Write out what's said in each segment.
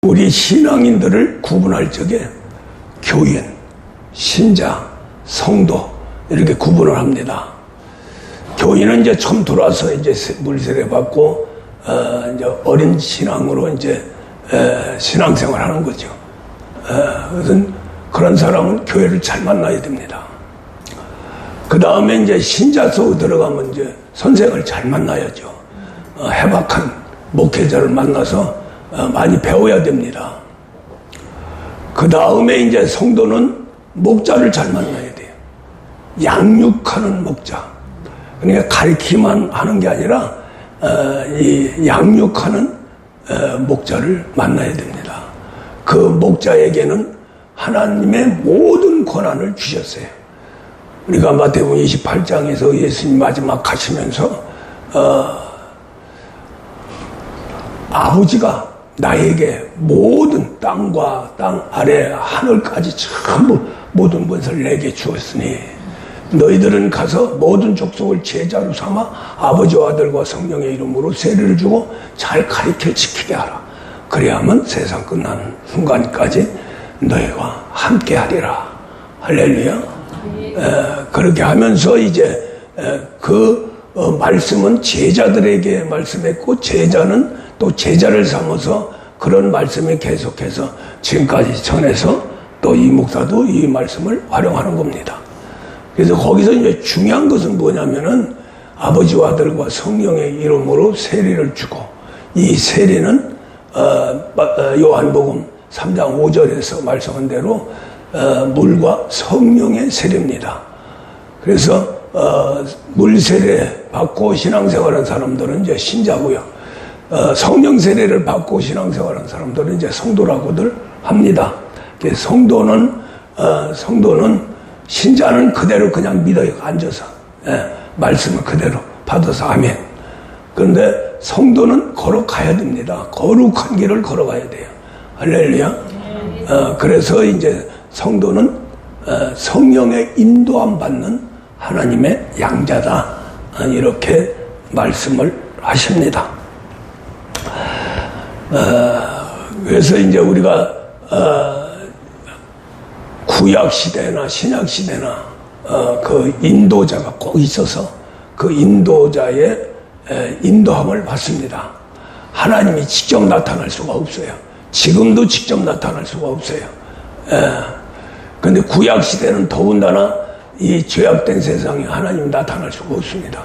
우리 신앙인들을 구분할 적에 교인, 신자, 성도 이렇게 구분을 합니다. 교인은 이제 처음 들어와서 이제 물세례 받고 이제 어린 신앙으로 이제 신앙생활 하는 거죠. 그래서 그런 사람은 교회를 잘 만나야 됩니다. 그 다음에 이제 신자서 들어가면 이제 선생을 잘 만나야죠. 해박한 목회자를 만나서 많이 배워야 됩니다. 그 다음에 이제 성도는 목자를 잘 만나야 돼요. 양육하는 목자. 그러니까 가르치기만 하는 게 아니라 이 양육하는 목자를 만나야 됩니다. 그 목자에게는 하나님의 모든 권한을 주셨어요. 우리가 마태복음 28장에서 예수님 마지막 가시면서 아버지가 나에게 모든 땅과 땅 아래 하늘까지 전부 모든 것을 내게 주었으니 너희들은 가서 모든 족속을 제자로 삼아 아버지와 아들과 성령의 이름으로 세례를 주고 잘 가르쳐 지키게 하라. 그래야만 세상 끝나는 순간까지 너희와 함께 하리라. 할렐루야. 그렇게 하면서 이제 그 말씀은 제자들에게 말씀했고 제자는 또 제자를 삼아서 그런 말씀에 계속해서 지금까지 전해서 또 이 목사도 이 말씀을 활용하는 겁니다. 그래서 거기서 이제 중요한 것은 뭐냐면은 아버지와 아들과 성령의 이름으로 세례를 주고 이 세례는 요한복음 3장 5절에서 말씀한 대로 물과 성령의 세례입니다. 그래서 물 세례 받고 신앙생활하는 사람들은 이제 신자고요. 성령 세례를 받고 신앙생활하는 사람들은 이제 성도라고들 합니다. 성도는 신자는 그대로 그냥 믿어요. 앉아서 말씀을 그대로 받아서 아멘. 그런데 성도는 걸어가야 됩니다. 거룩한 길을 걸어가야 돼요. 할렐루야. 그래서 이제 성도는 성령의 인도함 받는 하나님의 양자다. 이렇게 말씀을 하십니다. 그래서 이제 우리가 구약 시대나 신약 시대나 그 인도자가 꼭 있어서 그 인도자의 인도함을 받습니다. 하나님이 직접 나타날 수가 없어요. 지금도 직접 나타날 수가 없어요. 그런데 구약 시대는 더군다나 이 죄악된 세상에 하나님이 나타날 수가 없습니다.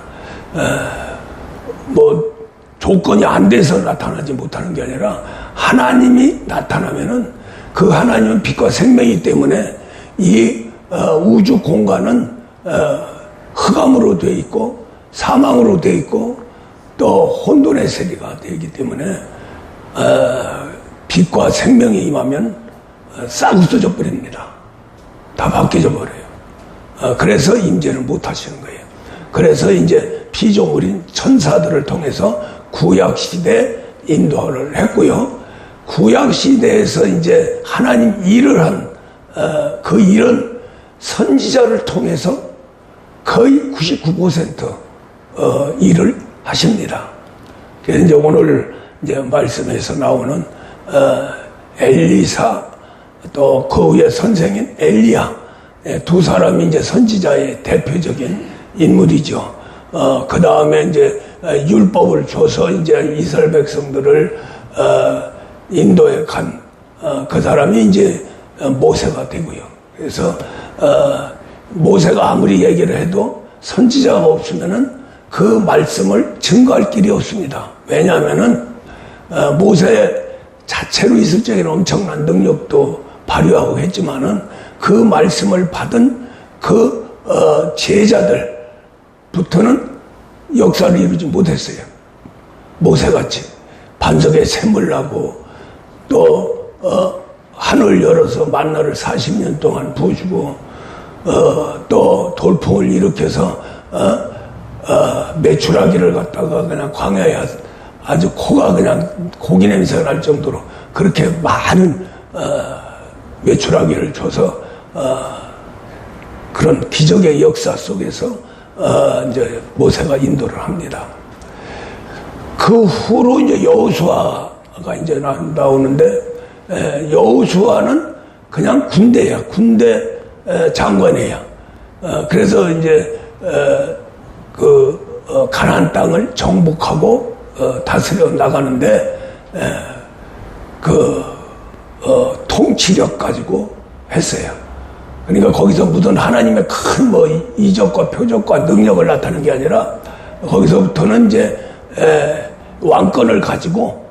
뭐 조건이 안 돼서 나타나지 못하는 게 아니라 하나님이 나타나면은 그 하나님은 빛과 생명이기 때문에 이 우주 공간은 흑암으로 되어 있고 사망으로 되어 있고 또 혼돈의 세계가 되기 때문에 빛과 생명이 임하면 싹 없어져 버립니다. 다 바뀌어져 버려요. 그래서 임재를 못 하시는 거예요. 그래서 이제 피조물인 천사들을 통해서 구약 시대 인도를 했고요. 구약 시대에서 이제 하나님 일을 한 그 일은 선지자를 통해서 거의 99% 일을 하십니다. 그래서 이제 오늘 이제 말씀에서 나오는 엘리사 또 그 위에 선생인 엘리야 두 사람이 이제 선지자의 대표적인 인물이죠. 그 다음에 이제 율법을 줘서 이제 이스라엘 백성들을 인도에 간 그 사람이 이제 모세가 되고요. 그래서 모세가 아무리 얘기를 해도 선지자가 없으면은 그 말씀을 증거할 길이 없습니다. 왜냐하면은 모세 자체로 있을 적에는 엄청난 능력도 발휘하고 했지만은 그 말씀을 받은 그 제자들부터는 역사를 이루지 못했어요. 모세같이 반석에 샘을 나고 또 하늘 열어서 만나를 40년 동안 부어주고 또 돌풍을 일으켜서 메추라기를 갖다가 그냥 광야에 아주 코가 그냥 고기 냄새가 날 정도로 그렇게 많은 메추라기를 줘서 그런 기적의 역사 속에서 이제 모세가 인도를 합니다. 그 후로 이제 여호수아가 이제 나오는데 여호수아는 그냥 군대야. 군대 장관이야. 그래서 이제 가나안 땅을 정복하고 다스려 나가는데 통치력 가지고 했어요. 그러니까 거기서 무슨 하나님의 큰 이적과 표적과 능력을 나타내는 게 아니라 거기서부터는 이제 왕권을 가지고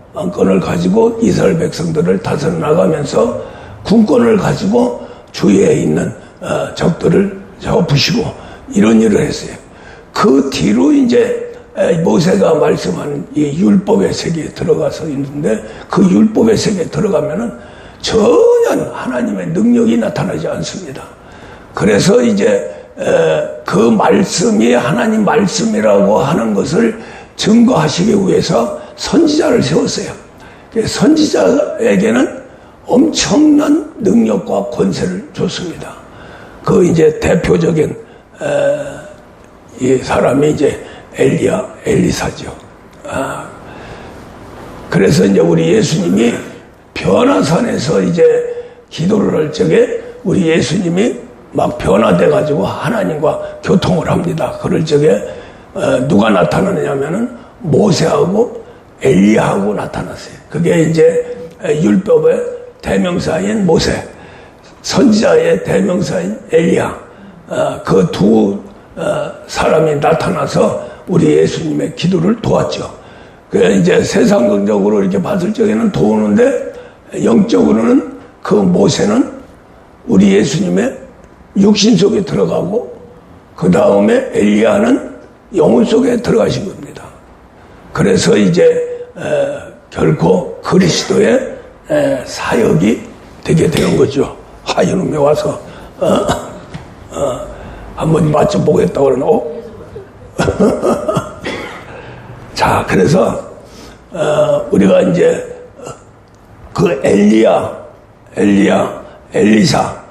이스라엘 백성들을 다스려 나가면서 군권을 가지고 주위에 있는 적들을 부시고 이런 일을 했어요. 그 뒤로 이제 모세가 말씀하는 이 율법의 세계에 들어가서 있는데 그 율법의 세계에 들어가면은 전혀 하나님의 능력이 나타나지 않습니다. 그래서 이제 그 말씀이 하나님 말씀이라고 하는 것을 증거하시기 위해서 선지자를 세웠어요. 선지자에게는 엄청난 능력과 권세를 줬습니다. 그 이제 대표적인 이 사람이 이제 엘리사죠. 그래서 이제 우리 예수님이 변화산에서 이제 기도를 할 적에 우리 예수님이 막 변화돼가지고 하나님과 교통을 합니다. 그럴 적에 누가 나타나느냐면은 모세하고 엘리야하고 나타났어요. 그게 이제 율법의 대명사인 모세, 선지자의 대명사인 엘리야, 그 두 사람이 나타나서 우리 예수님의 기도를 도왔죠. 그 이제 세상적으로 이렇게 봤을 적에는 도우는데 영적으로는 그 모세는 우리 예수님의 육신 속에 들어가고 그 다음에 엘리야는 영혼 속에 들어가신 겁니다. 그래서 이제 결코 그리스도의 사역이 되게 되는 거죠. 하이놈에 와서 한번 맞춰보겠다고 그러노. 자, 그래서 우리가 이제 그 엘리사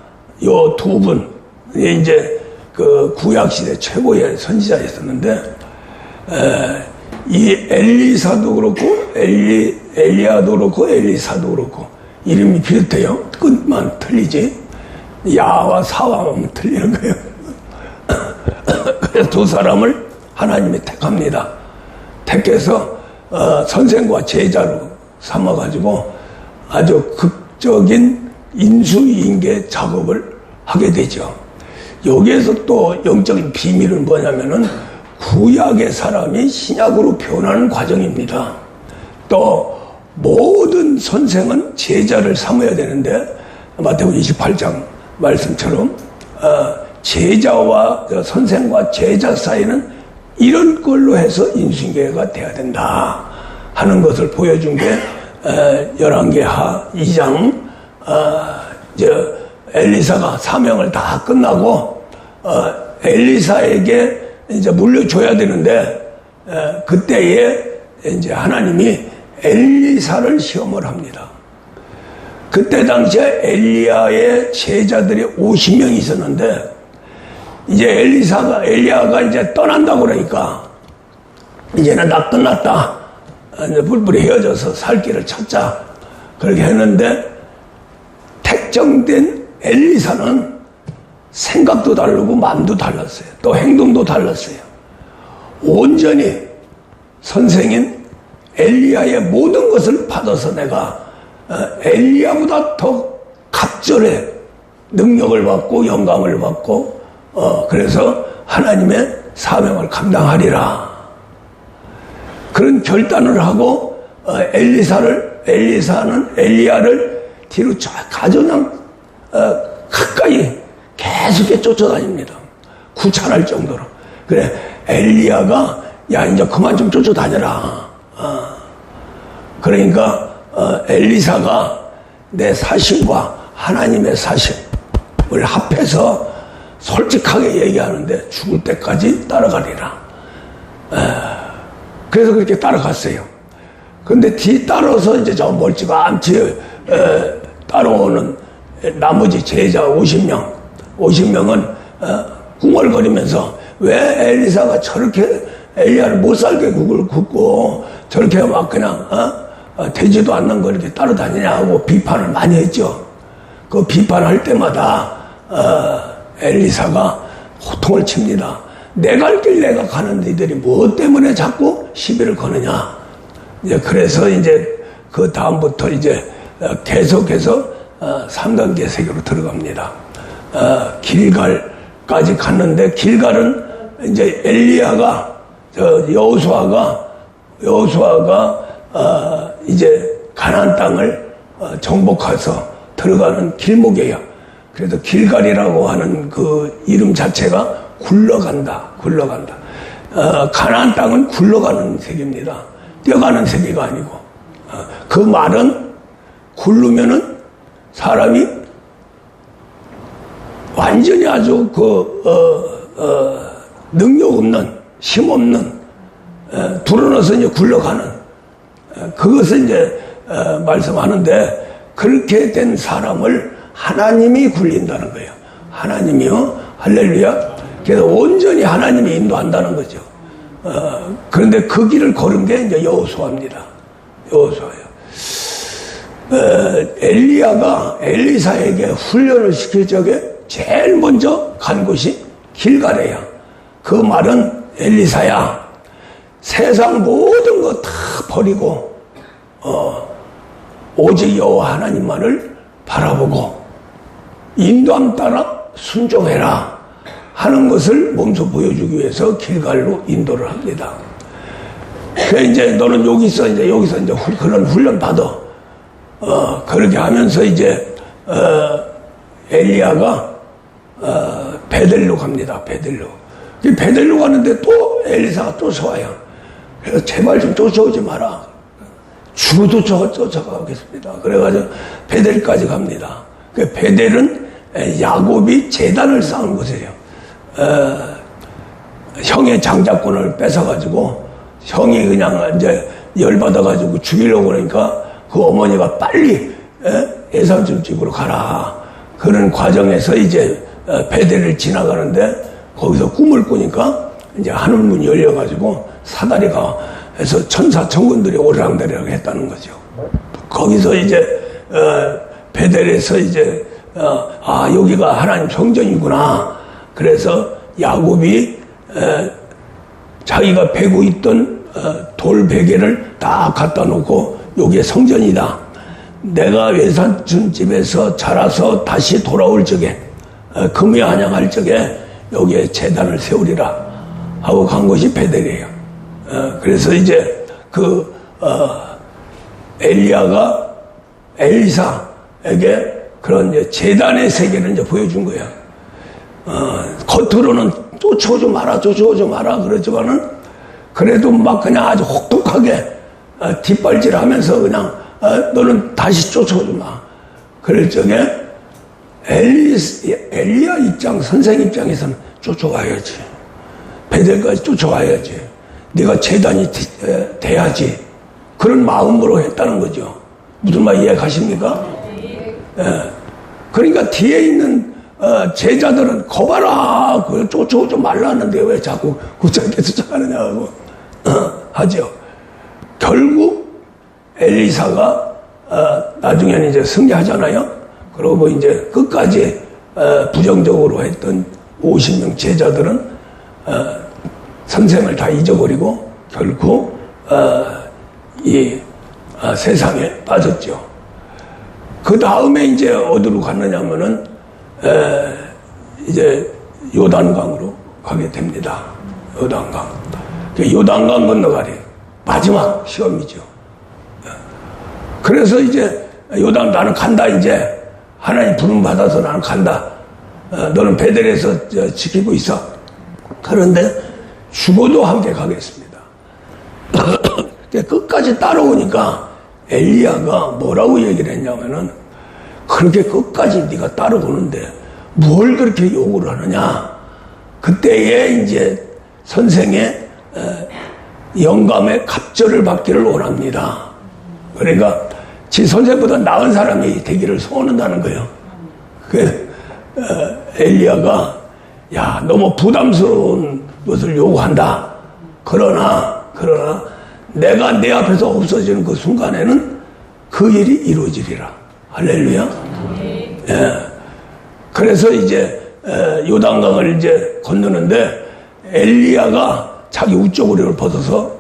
요 두 분 이제 그 구약 시대 최고의 선지자였었는데 이 엘리사도 그렇고 엘리야도 그렇고 엘리사도 그렇고 이름이 비슷해요. 끝만 틀리지 야와 사와만 틀리는 거예요. 그래서 두 사람을 하나님이 택합니다. 택해서 선생과 제자로 삼아가지고 아주 극적인 인수인계 작업을 하게 되죠. 여기에서 또 영적인 비밀은 뭐냐면은 구약의 사람이 신약으로 변하는 과정입니다. 또 모든 선생은 제자를 삼아야 되는데 마태복음 28장 말씀처럼 제자와 선생과 제자 사이는 이런 걸로 해서 인수인계가 돼야 된다 하는 것을 보여준 게 열왕기하 2장 엘리사가 사명을 다 끝나고 엘리사에게 이제 물려줘야 되는데 그때에 이제 하나님이 엘리사를 시험을 합니다. 그때 당시에 엘리야의 제자들이 50명이 있었는데 이제 엘리야가 이제 떠난다고 그러니까 이제는 다 끝났다. 이제 뿔뿔이 헤어져서 살 길을 찾자. 그렇게 했는데 택정된 엘리사는 생각도 다르고 마음도 달랐어요. 또 행동도 달랐어요. 온전히 선생인 엘리야의 모든 것을 받아서 내가 엘리야보다 더 갑절의 능력을 받고 영광을 받고 그래서 하나님의 사명을 감당하리라. 그런 결단을 하고 엘리사는 엘리야를 뒤로 쫙 가져냥 가까이 계속 쫓아다닙니다. 구차할 정도로. 그래 엘리야가 야 이제 그만 좀 쫓아다녀라. 그러니까 엘리사가 내 사심과 하나님의 사심을 합해서 솔직하게 얘기하는데 죽을 때까지 따라가리라. 그래서 그렇게 따라갔어요. 근데 뒤따라서 이제 저 멀찌감치 따라오는 나머지 제자 50명은 궁얼거리면서 왜 엘리사가 저렇게 엘리야를 못 살게 국을 굽고 저렇게 막 그냥 되지도 않는 걸 이렇게 따라다니냐 하고 비판을 많이 했죠. 그 비판할 때마다 엘리사가 호통을 칩니다. 내 갈 길 내가 가는 이들이 무엇 때문에 자꾸 시비를 거느냐. 이제 그래서 이제 그 다음부터 이제 계속해서 3단계 세계로 들어갑니다. 길갈까지 갔는데 길갈은 이제 엘리야가 여호수아가 이제 가나안 땅을 정복해서 들어가는 길목이에요. 그래서 길갈이라고 하는 그 이름 자체가 굴러간다. 가나안 땅은 굴러가는 세계입니다. 뛰어가는 세계가 아니고. 그 말은 굴르면은 사람이 완전히 아주 능력 없는, 힘 없는, 불어넣어서 이제 굴러가는, 그것을 이제 말씀하는데, 그렇게 된 사람을 하나님이 굴린다는 거예요. 하나님이요. 할렐루야. 그래서 온전히 하나님이 인도한다는 거죠. 그런데 그 길을 걸은 게 이제 여호수아입니다. 여호수아예요. 엘리야가 엘리사에게 훈련을 시킬 적에 제일 먼저 간 곳이 길갈이에요. 그 말은 엘리사야, 세상 모든 거 다 버리고 오직 여호와 하나님만을 바라보고 인도함 따라 순종해라 하는 것을 몸소 보여주기 위해서 길갈로 인도를 합니다. 그래 이제 너는 여기서 이제 그런 훈련 받아. 그렇게 하면서 이제 엘리야가 베델로 갑니다. 베델로 가는데 또 엘리사가 쫓아와요. 그래서 제발 좀 쫓아오지 마라. 죽어도 쫓아가겠습니다. 그래가지고 베델까지 갑니다. 그 베델은 야곱이 제단을 쌓은 곳이에요. 형의 장자권을 뺏어가지고 형이 그냥 이제 열받아가지고 죽이려고 그러니까 그 어머니가 빨리 예산점 집으로 가라. 그런 과정에서 이제 베델을 지나가는데 거기서 꿈을 꾸니까 이제 하늘문이 열려가지고 사다리가 해서 천사 천군들이 오르락내리락 했다는 거죠. 거기서 이제 베델에서 이제 여기가 하나님 성전이구나. 그래서 야곱이 자기가 베고 있던 돌 베개를 딱 갖다 놓고 여기에 성전이다. 내가 외삼촌집에서 자라서 다시 돌아올 적에 금이 한양할 적에 여기에 제단을 세우리라 하고 간 것이 베델이에요. 그래서 이제 엘리야가 엘리사에게 그런 이제 제단의 세계를 이제 보여준 거예요. 겉으로는 쫓아오지 마라 그러지만은 그래도 막 그냥 아주 혹독하게 뒷발질하면서 그냥 너는 다시 쫓아오지 마. 그럴 적에 엘리야 선생 입장에서는 쫓아와야지. 베델까지 쫓아와야지. 네가 제단이 돼야지. 그런 마음으로 했다는 거죠. 무슨 말 이해가십니까? 그러니까 뒤에 있는 제자들은 거봐라. 쫓아오지 말라는데 왜 자꾸 굳게 쫓아가느냐고 하죠. 결국 엘리사가 나중에는 이제 승리하잖아요. 그러고 이제 끝까지 부정적으로 했던 50명 제자들은 선생을 다 잊어버리고 결국 이 세상에 빠졌죠. 그 다음에 이제 어디로 갔느냐면은 이제 요단강으로 가게 됩니다. 요단강. 요단강 건너가리 마지막 시험이죠. 그래서 이제 나는 간다. 이제 하나님 부름 받아서 나는 간다. 너는 베델에서 지키고 있어. 그런데 죽어도 함께 가겠습니다. 끝까지 따라오니까 엘리야가 뭐라고 얘기를 했냐면은 그렇게 끝까지 네가 따라오는데 뭘 그렇게 요구를 하느냐. 그때에 이제 선생의 영감의 갑절을 받기를 원합니다. 그러니까 지 선생보다 나은 사람이 되기를 소원한다는 거예요. 엘리야가 너무 부담스러운 것을 요구한다. 그러나 내가 내 앞에서 없어지는 그 순간에는 그 일이 이루어지리라. 할렐루야. 예. 그래서 이제 요단강을 이제 건너는데 엘리야가 자기 우쪽으리를 벗어서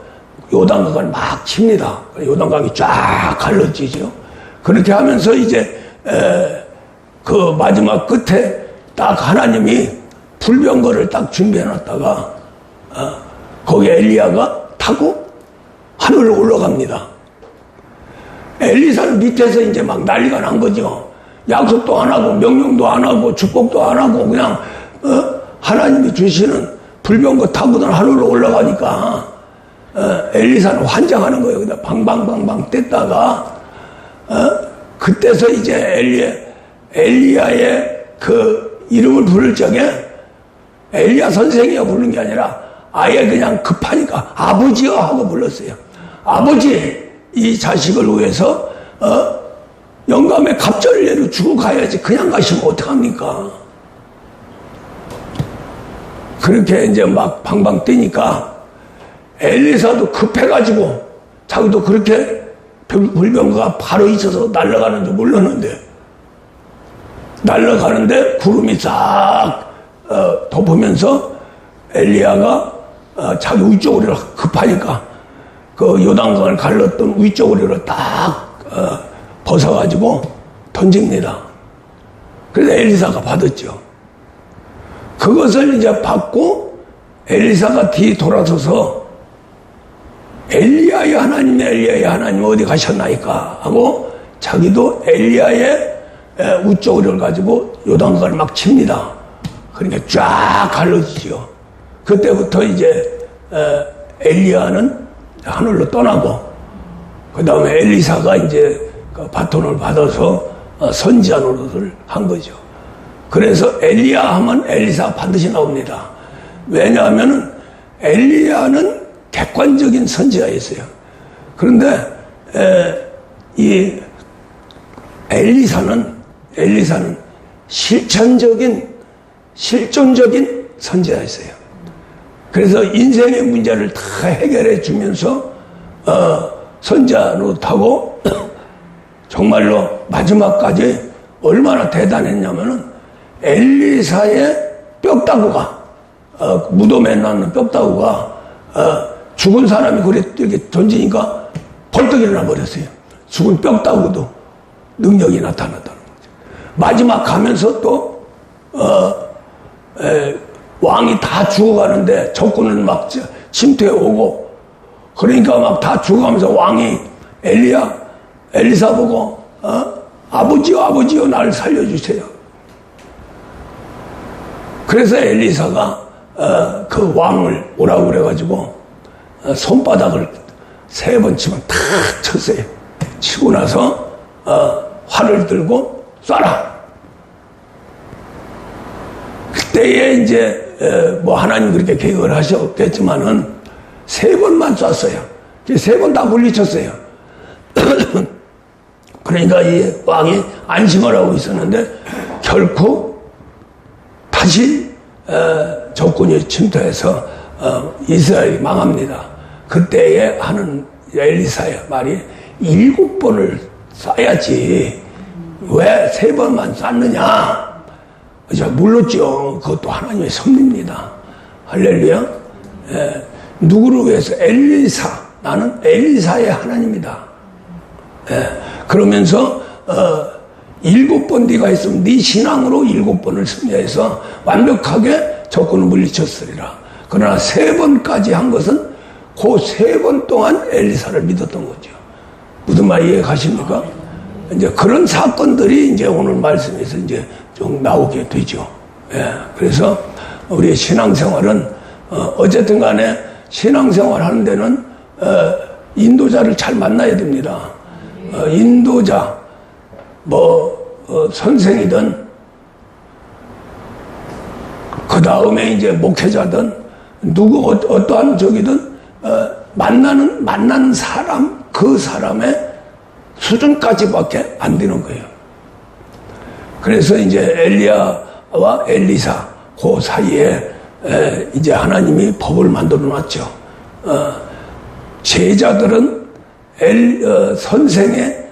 요단강을 막 칩니다. 요단강이 쫙 갈라지죠. 그렇게 하면서 이제 그 마지막 끝에 딱 하나님이 불병거를 딱 준비해놨다가 거기 엘리야가 타고 하늘로 올라갑니다. 엘리사는 밑에서 이제 막 난리가 난 거죠. 약속도 안 하고 명령도 안 하고 축복도 안 하고 그냥 하나님이 주시는 불병거 타고는 하늘로 올라가니까 엘리사는 환장하는 거예요. 그냥 방방방방 뗐다가 그때서 이제 엘리야의 그 이름을 부를 적에 엘리야 선생이여 부르는 게 아니라 아예 그냥 급하니까 아버지여 하고 불렀어요. 아버지, 이 자식을 위해서 영감의 갑절례로 주고 가야지 그냥 가시면 어떡합니까? 그렇게 이제 막 방방 뛰니까 엘리사도 급해가지고 자기도 그렇게 불병거가 바로 있어서 날아가는 줄 몰랐는데 날아가는데 구름이 싹 덮으면서 엘리야가 자기 위쪽으로 급하니까 그 요단강을 갈랐던 위쪽으로 딱 벗어가지고 던집니다. 그래서 엘리사가 받았죠. 그것을 이제 받고 엘리사가 뒤 돌아서서 엘리야의 하나님 어디 가셨나이까 하고 자기도 엘리야의 우쪽을 가지고 요단강을 막 칩니다. 그러니까 쫙 갈라지죠. 그때부터 이제 엘리야는 하늘로 떠나고 그 다음에 엘리사가 이제 그 바톤을 받아서 선지자 노릇을 한 거죠. 그래서 엘리야 하면 엘리사 반드시 나옵니다. 왜냐하면은 엘리야는 객관적인 선지자였어요. 그런데 이 엘리사는 실존적인 선지자였어요. 그래서 인생의 문제를 다 해결해 주면서 선지자 노릇하고 정말로 마지막까지 얼마나 대단했냐면은 엘리사의 뼈다구가 무덤에 놨는 뼈다구가 죽은 사람이 그래 이렇게 던지니까 벌떡 일어나 버렸어요. 죽은 뼈다구도 능력이 나타났다는 거죠. 마지막 가면서 또 왕이 다 죽어가는데 적군은 막 침투해 오고 그러니까 막 다 죽어가면서 왕이 엘리사 보고 아버지요 나를 살려주세요. 그래서 엘리사가 그 왕을 오라고 그래가지고 손바닥을 3번 치면 탁 쳤어요. 치고 나서 활을 들고 쏴라. 그때에 이제 뭐 하나님 그렇게 계획을 하셨겠지만은 3번만 쐈어요. 3번 다 물리쳤어요. 그러니까 이 왕이 안심을 하고 있었는데 결코 다시 적군이 침투해서 이스라엘이 망합니다. 그때에 하는 엘리사의 말이 7번을 쏴야지 왜 3번만 쐈느냐. 물렀죠. 그것도 하나님의 섭리입니다. 할렐루야. 누구를 위해서? 엘리사. 나는 엘리사의 하나님이다. 그러면서 7번 네가 했으면 네 신앙으로 7번을 승리해서 완벽하게 적군을 물리쳤으리라. 그러나 3번까지 한 것은 그 3번 동안 엘리사를 믿었던 거죠. 무슨 말 이해 가십니까? 이제 그런 사건들이 이제 오늘 말씀에서 이제 좀 나오게 되죠. 그래서 우리의 신앙생활은 어쨌든 간에 신앙생활 하는 데는 인도자를 잘 만나야 됩니다. 인도자, 선생이든, 그 다음에 이제 목회자든, 어떠한 적이든, 만나는 사람, 그 사람의 수준까지밖에 안 되는 거예요. 그래서 이제 엘리야와 엘리사, 그 사이에 이제 하나님이 법을 만들어 놨죠. 제자들은 선생의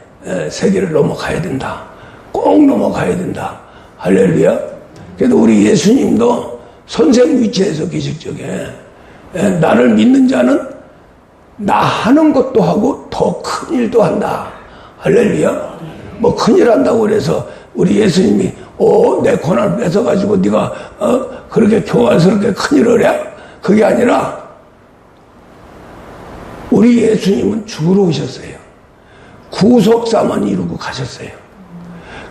세계를 넘어가야 된다. 꼭 넘어가야 된다. 할렐루야. 그래도 우리 예수님도 선생 위치에서 계실 적에 나를 믿는 자는 나 하는 것도 하고 더 큰 일도 한다. 할렐루야. 뭐 큰일 한다고 그래서 우리 예수님이 내 고난을 뺏어가지고 네가 그렇게 교활스럽게 큰일을 해? 그게 아니라 우리 예수님은 죽으러 오셨어요. 구속사만 이루고 가셨어요.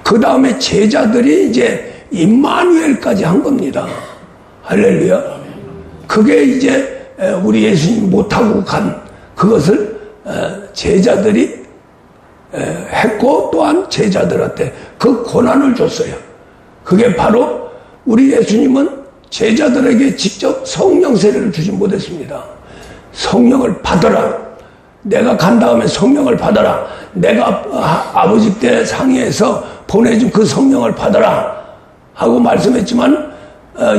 그 다음에 제자들이 이제 임마누엘까지 한 겁니다. 할렐루야. 그게 이제 우리 예수님 못하고 간 그것을 제자들이 했고 또한 제자들한테 그 고난을 줬어요. 그게 바로 우리 예수님은 제자들에게 직접 성령 세례를 주지 못했습니다. 성령을 받아라. 내가 간 다음에 성령을 받아라. 내가 아버지께 상의해서 보내준 그 성령을 받아라 하고 말씀했지만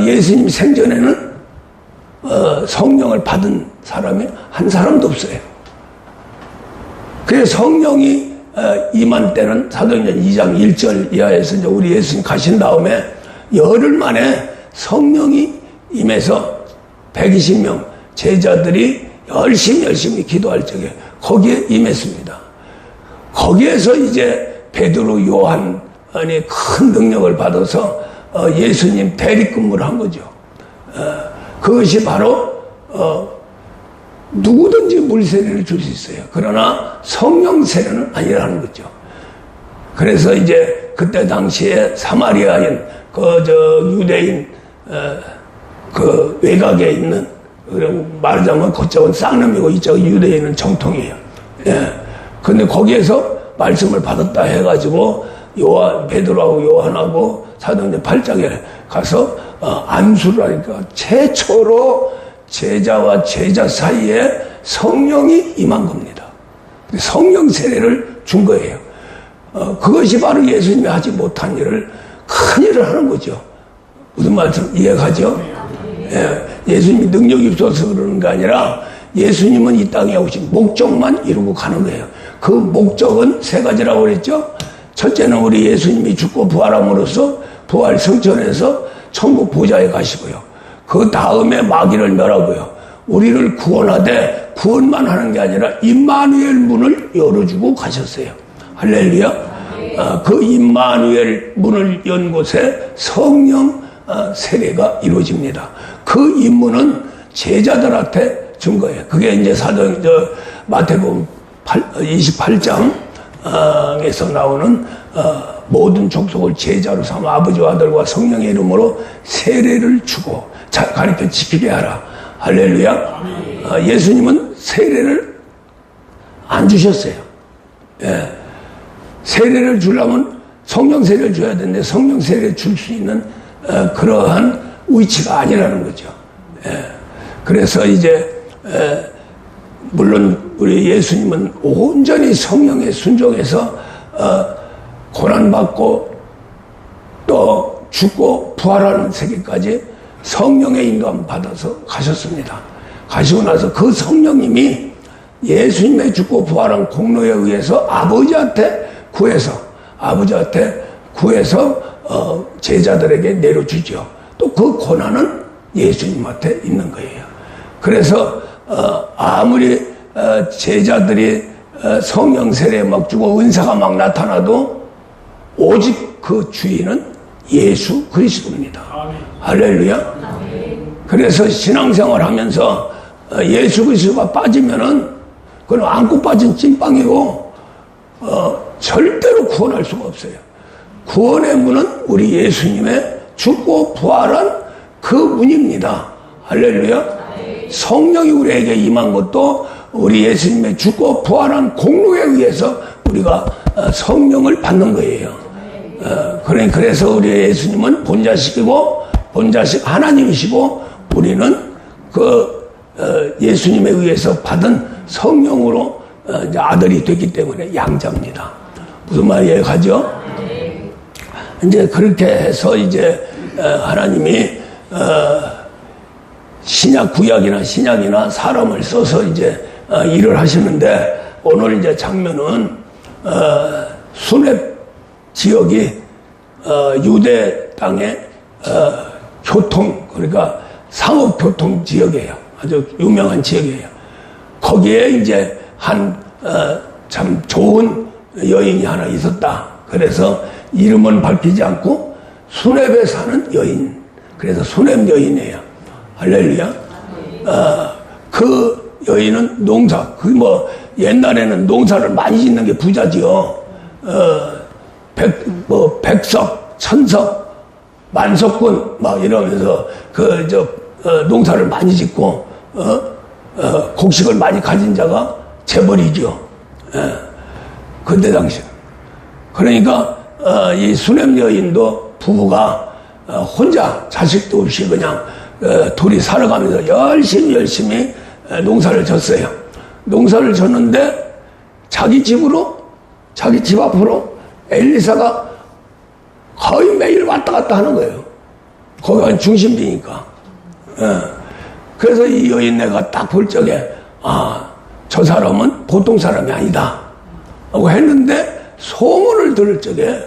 예수님 생전에는 성령을 받은 사람이 한 사람도 없어요. 그래서 성령이 임한 때는 사도행전 2장 1절 이하에서 이제 우리 예수님 가신 다음에 열흘 만에 성령이 임해서 120명 제자들이 열심히 기도할 적에 거기에 임했습니다. 거기에서 이제 베드로 요한이 큰 능력을 받아서 예수님 대리근무를 한 거죠. 그것이 바로 누구든지 물세례를 줄 수 있어요. 그러나 성령 세례는 아니라는 거죠. 그래서 이제 그때 당시에 사마리아인 유대인 그 외곽에 있는 말하자면 그쪽은 쌍놈이고 이쪽은 유대인은 정통이에요. 예. 근데 거기에서 말씀을 받았다 해가지고 베드로하고 요한하고 사도행전 8장에 가서 안수를 하니까 최초로 제자와 제자 사이에 성령이 임한 겁니다. 성령 세례를 준 거예요. 그것이 바로 예수님이 하지 못한 일을 큰 일을 하는 거죠. 무슨 말씀 이해가죠? 예수님이 능력이 없어서 그러는 게 아니라 예수님은 이 땅에 오신 목적만 이루고 가는 거예요. 그 목적은 세 가지라고 그랬죠. 첫째는 우리 예수님이 죽고 부활함으로써 부활 성천에서 천국 보좌에 가시고요. 그 다음에 마귀를 멸하고요. 우리를 구원하되 구원만 하는 게 아니라 임마누엘 문을 열어주고 가셨어요. 할렐루야. 그 임마누엘 문을 연 곳에 성령 세례가 이루어집니다. 그 임무는 제자들한테 준 거예요. 그게 이제 마태복음 28장에서 나오는 모든 족속을 제자로 삼아 아버지와 아들과 성령의 이름으로 세례를 주고 가르쳐 지키게 하라. 할렐루야. 예수님은 세례를 안 주셨어요. 세례를 주려면 성령 세례를 줘야 되는데 성령 세례를 줄 수 있는 그러한 위치가 아니라는 거죠. 그래서 이제 물론 우리 예수님은 온전히 성령에 순종해서 고난받고 또 죽고 부활하는 세계까지 성령의 인도함 받아서 가셨습니다. 가시고 나서 그 성령님이 예수님의 죽고 부활한 공로에 의해서 아버지한테 구해서 제자들에게 내려주죠. 또 그 고난은 예수님한테 있는 거예요. 그래서 아무리 제자들이 성령 세례 막 주고 은사가 막 나타나도 오직 그 주인은 예수 그리스도입니다. 할렐루야. 그래서 신앙생활 하면서 예수 그리스도가 빠지면은 그건 안고 빠진 찐빵이고 절대로 구원할 수가 없어요. 구원의 문은 우리 예수님의 죽고 부활한 그 문입니다. 할렐루야. 성령이 우리에게 임한 것도 우리 예수님의 죽고 부활한 공로에 의해서 우리가 성령을 받는 거예요. 그래서 우리 예수님은 본자식이고 본자식 하나님이시고 우리는 그 예수님에 의해서 받은 성령으로 이제 아들이 됐기 때문에 양자입니다. 무슨 말이에요? 가죠? 이제 그렇게 해서 이제 하나님이 신약이나 사람을 써서 이제 일을 하시는데 오늘 이제 장면은 수렙 지역이 유대 땅의 교통, 그러니까 상업 교통 지역이에요. 아주 유명한 지역이에요. 거기에 이제 참 좋은 여인이 하나 있었다. 그래서 이름은 밝히지 않고 수렙에 사는 여인. 그래서 수렙 여인이에요. 할렐루야. 그 여인은 농사, 옛날에는 농사를 많이 짓는 게 부자지요. 백석, 천석, 만석군, 막 이러면서, 농사를 많이 짓고, 곡식을 많이 가진 자가 재벌이죠. 그때 당시에. 그러니까, 이 수냄 여인도 부부가 혼자 자식도 없이 그냥 둘이 살아가면서 열심히 농사를 졌어요. 농사를 졌는데 자기 집 앞으로 엘리사가 거의 매일 왔다 갔다 하는 거예요. 거기가 중심지니까. 그래서 이 여인네가 딱 볼 적에 저 사람은 보통 사람이 아니다 하고 했는데 소문을 들을 적에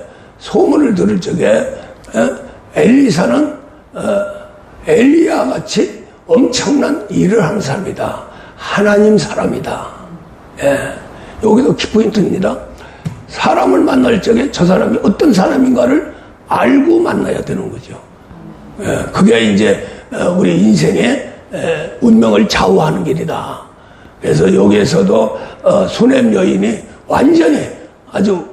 엘리사는 엘리야 같이 엄청난 일을 하는 사람이다. 하나님 사람이다. 여기도 키포인트입니다. 사람을 만날 적에 저 사람이 어떤 사람인가를 알고 만나야 되는 거죠. 그게 이제 우리 인생의 운명을 좌우하는 길이다. 그래서 여기에서도 수냄 여인이 완전히 아주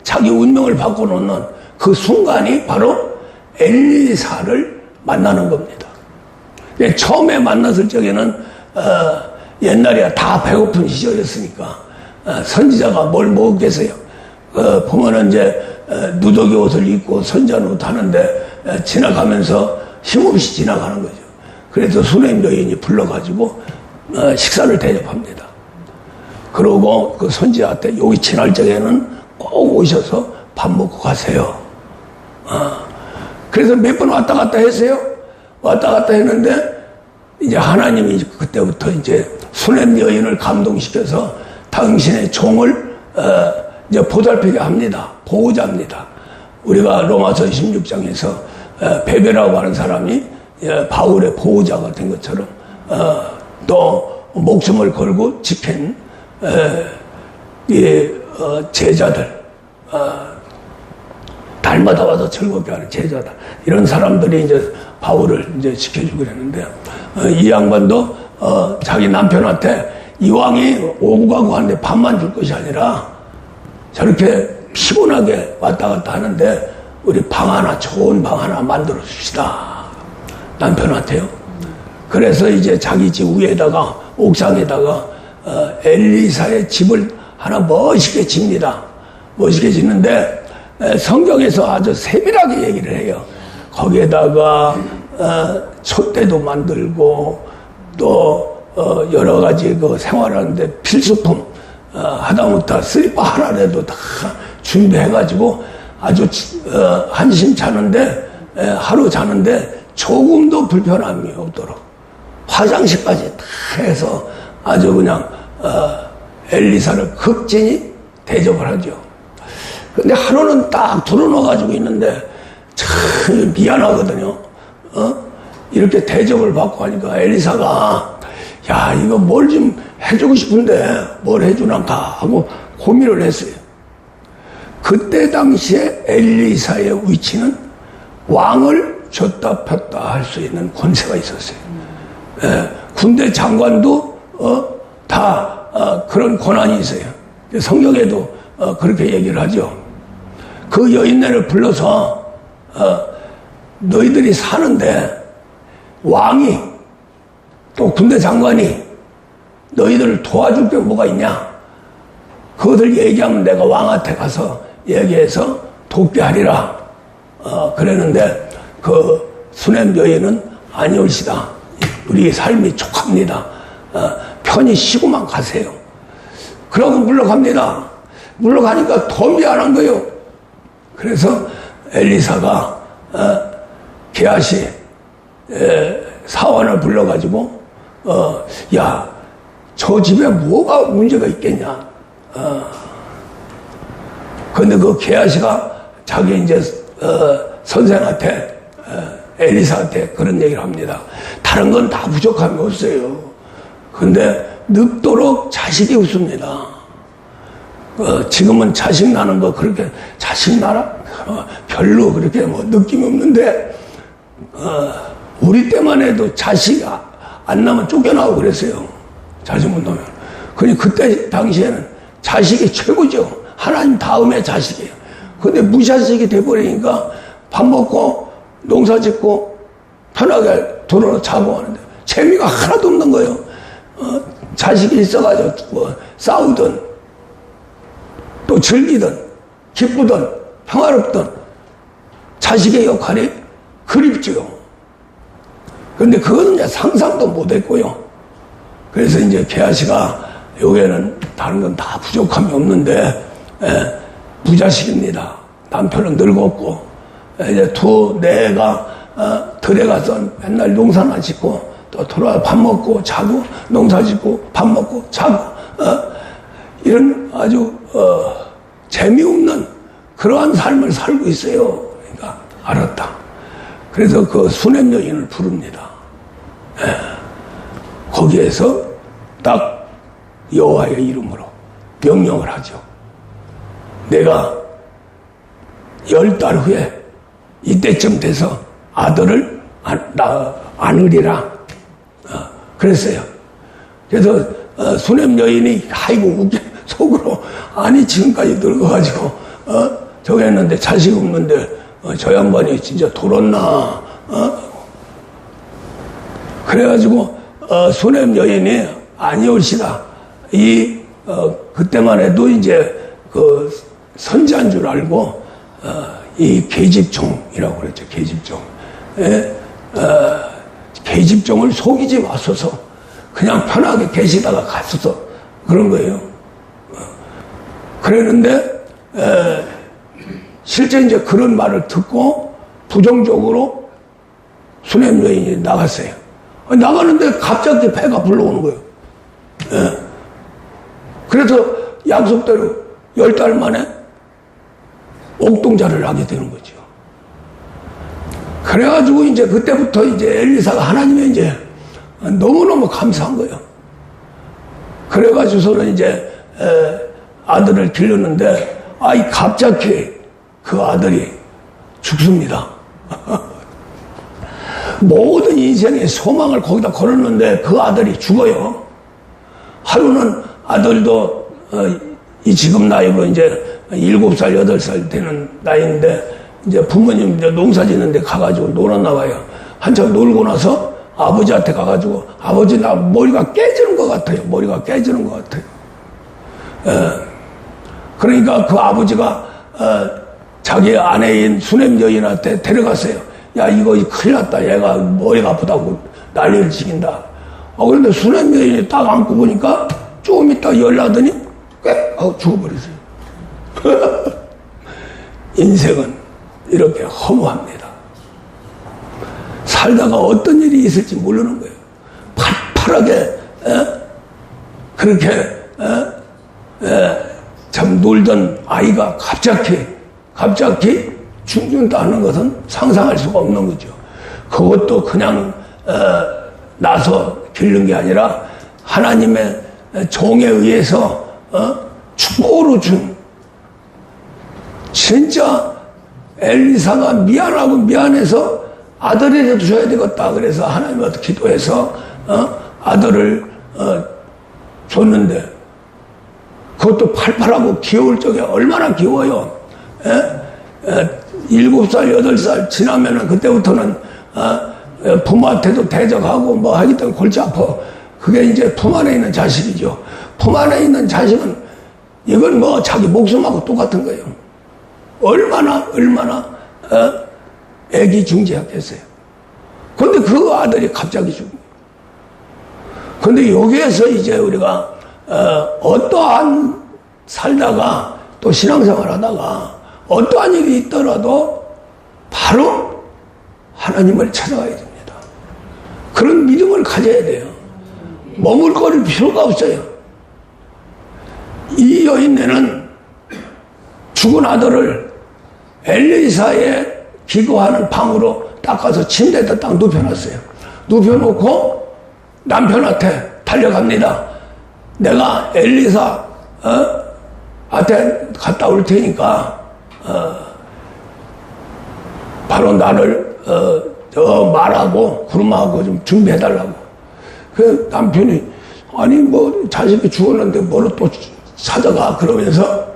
자기 운명을 바꿔놓는 그 순간이 바로 엘리사를 만나는 겁니다. 처음에 만났을 적에는 옛날에 다 배고픈 시절이었으니까 선지자가 뭘 먹겠어요. 보면은 이제 누더기 옷을 입고 선지자는 옷 하는데 지나가면서 힘없이 지나가는 거죠. 그래서 수냄 여인이 불러가지고 식사를 대접합니다. 그러고 그 선지자한테 여기 지날 적에는 꼭 오셔서 밥 먹고 가세요. 그래서 몇 번 왔다 갔다 했어요. 왔다 갔다 했는데 이제 하나님이 그때부터 이제 수냄 여인을 감동시켜서 당신의 종을 이제 보살피게 합니다. 보호자입니다. 우리가 로마서 16장에서 베베라고 하는 사람이 바울의 보호자가 된 것처럼 또 목숨을 걸고 지킨 제자들, 달마다 와서 즐겁게 하는 제자다. 이런 사람들이 이제 바울을 이제 지켜주고 그랬는데, 이 양반도, 자기 남편한테 이왕이 오고 가고 하는데 밥만 줄 것이 아니라 저렇게 피곤하게 왔다 갔다 하는데 우리 좋은 방 하나 만들어 줍시다. 남편한테요. 그래서 이제 자기 집 위에다가, 옥상에다가, 엘리사의 집을 하나 멋있게 집니다. 멋있게 짓는데, 성경에서 아주 세밀하게 얘기를 해요. 거기에다가 촛대도 만들고 또 여러 가지 그 생활하는데 필수품 하다못해 슬리퍼 하나라도 다 준비해가지고 아주 한심 자는데 하루 자는데 조금도 불편함이 없도록 화장실까지 다 해서 아주 그냥 엘리사를 극진히 대접을 하죠. 근데 하루는 딱 들어놓아가지고 있는데 참 미안하거든요. 이렇게 대접을 받고 하니까 엘리사가 야 이거 뭘 좀 해주고 싶은데 뭘 해주란가 하고 고민을 했어요. 그때 당시에 엘리사의 위치는 왕을 줬다 폈다 할 수 있는 권세가 있었어요. 군대 장관도 다 그런 권한이 있어요. 성경에도 그렇게 얘기를 하죠. 그 여인네를 불러서 너희들이 사는데 왕이 또 군대 장관이 너희들을 도와줄 게 뭐가 있냐? 그것을 얘기하면 내가 왕한테 가서 얘기해서 돕게 하리라. 그랬는데 그 수냄 여인은 아니올시다. 우리 삶이 족합니다. 편히 쉬고만 가세요. 그러고 물러갑니다. 물러가니까 더 미안한 거예요. 그래서 엘리사가 게하시 사원을 불러가지고 야 저 집에 뭐가 문제가 있겠냐. 근데 그 게하시가 자기 이제, 선생한테, 엘리사한테 그런 얘기를 합니다. 다른 건 다 부족함이 없어요. 근데 늙도록 자식이 없습니다. 지금은 자식 나는 거 그렇게 자식 나라 별로 그렇게 뭐 느낌이 없는데 우리 때만 해도 자식 안 나면 쫓겨나고 그랬어요. 자식 못 나면. 그때 당시에는 자식이 최고죠. 하나님 다음에 자식이에요. 근데 무자식이 돼버리니까 밥 먹고 농사 짓고 편하게 돌아서 자고 하는데 재미가 하나도 없는 거예요. 자식이 있어가지고 뭐 싸우든 또 즐기든 기쁘든 평화롭든 자식의 역할이 그립지요. 그런데 그거는 이제 상상도 못했고요. 그래서 이제 게하시가 여기에는 다른 건 다 부족함이 없는데 부자식입니다. 남편은 늙었고 이제 내가 들에 가서 맨날 농사나 짓고 또 돌아와 밥 먹고 자고 농사 짓고 밥 먹고 자고 이런 아주 재미없는 그러한 삶을 살고 있어요. 그러니까 알았다. 그래서 그 수냄 여인을 부릅니다. 거기에서 딱 여호와의 이름으로 명령을 하죠. 내가 10달 후에 이때쯤 돼서 아들을 안으리라. 그랬어요. 그래서 수냄 여인이 아이고 웃겨 속으로 아니 지금까지 늙어가지고 저기 했는데 자식 없는데 저 양반이 진짜 돌았나. 그래가지고 수냄 여인이 아니올시다. 그때만 해도 이제 그 선지한 줄 알고 이 계집종이라고 그랬죠. 계집종. 계집종을 속이지 마소서 그냥 편하게 계시다가 갔어서 그런 거예요. 그랬는데 실제 이제 그런 말을 듣고 부정적으로 수냄 여인이 나갔어요. 나가는데 갑자기 배가 불러오는 거예요. 그래서 약속대로 10달 만에 옥동자를 하게 되는 거죠. 그래가지고 이제 그때부터 이제 엘리사가 하나님의 이제 너무너무 감사한 거예요. 그래가지고서는 이제 아들을 길렀는데 갑자기 그 아들이 죽습니다. 모든 인생의 소망을 거기다 걸었는데 그 아들이 죽어요. 하루는 아들도 이 지금 나이로 이제 7살, 8살 되는 나이인데 이제 부모님 이제 농사 짓는데 가가지고 놀았나 봐요. 한참 놀고 나서 아버지한테 가가지고 아버지 나 머리가 깨지는 것 같아요. 머리가 깨지는 것 같아요. 그러니까 그 아버지가 자기 아내인 수냄 여인한테 데려갔어요. 야 이거 큰일 났다. 얘가 머리가 아프다고 난리를 치긴다. 그런데 수냄 여인이 딱 안고 보니까 조금 있다 열나더니 죽어버렸어요. 인생은 이렇게 허무합니다. 살다가 어떤 일이 있을지 모르는 거예요. 팔팔하게 그렇게 참 놀던 아이가 갑자기 죽는다는 것은 상상할 수가 없는 거죠. 그것도 그냥 나서 기른 게 아니라 하나님의 종에 의해서 축복으로 준 진짜 엘리사가 미안해서 아들이라도 줘야 되겠다. 그래서 하나님한테 기도해서 아들을 줬는데 그것도 팔팔하고 귀여울 적에 얼마나 귀여워요. 7살, 8살 지나면은 그때부터는 부모한테도 대적하고 뭐 하기 때문에 골치 아파. 그게 이제 품 안에 있는 자식이죠. 품 안에 있는 자식은 이건 뭐 자기 목숨하고 똑같은 거예요. 얼마나 애기중지했겠어요. 그런데 그 아들이 갑자기 죽은 거예요. 그런데 여기에서 이제 우리가 어떠한 살다가 또 신앙생활 하다가 어떠한 일이 있더라도 바로 하나님을 찾아가야 됩니다. 그런 믿음을 가져야 돼요. 머물거릴 필요가 없어요. 이 여인네는 죽은 아들을 엘리사에 기거하는 방으로 닦아서 침대에다 딱 눕혀놨어요. 눕혀놓고 남편한테 달려갑니다. 내가 엘리사 한테 갔다 올 테니까 바로 나를 저 말하고 구름하고 좀 준비해달라고. 그 남편이 아니 뭐 자식이 죽었는데 뭐로 또 찾아가 그러면서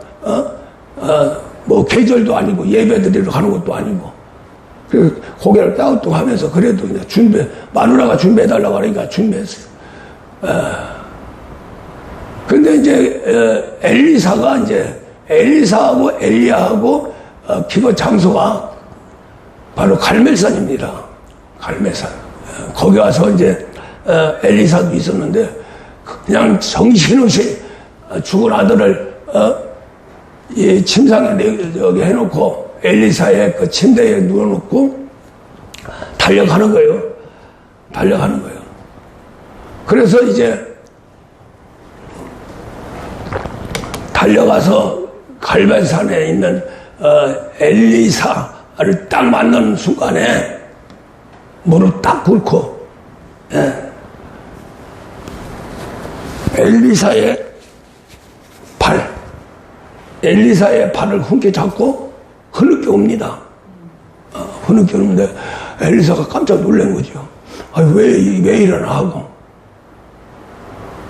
뭐 계절도 아니고 예배드리러 가는 것도 아니고 그 고개를 따뜻하면서 그래도 그냥 마누라가 준비해달라고 하니까 준비했어요. 근데 이제 엘리사가 이제 엘리사하고 엘리야하고 기거 장소가 바로 갈멜산입니다. 갈멜산. 거기 와서 이제 엘리사도 있었는데 그냥 정신없이 죽은 아들을 이 침상에 여기 해놓고 엘리사의 그 침대에 누워놓고 달려가는 거예요. 달려가는 거예요. 그래서 이제 달려가서 갈멜산에 있는 엘리사를 딱 만나는 순간에 무릎 딱 꿇고 엘리사의 발을 흔쾌 잡고 흐느껴 옵니다. 흐느껴 오는데 엘리사가 깜짝 놀란 거죠. 왜 이러나 하고.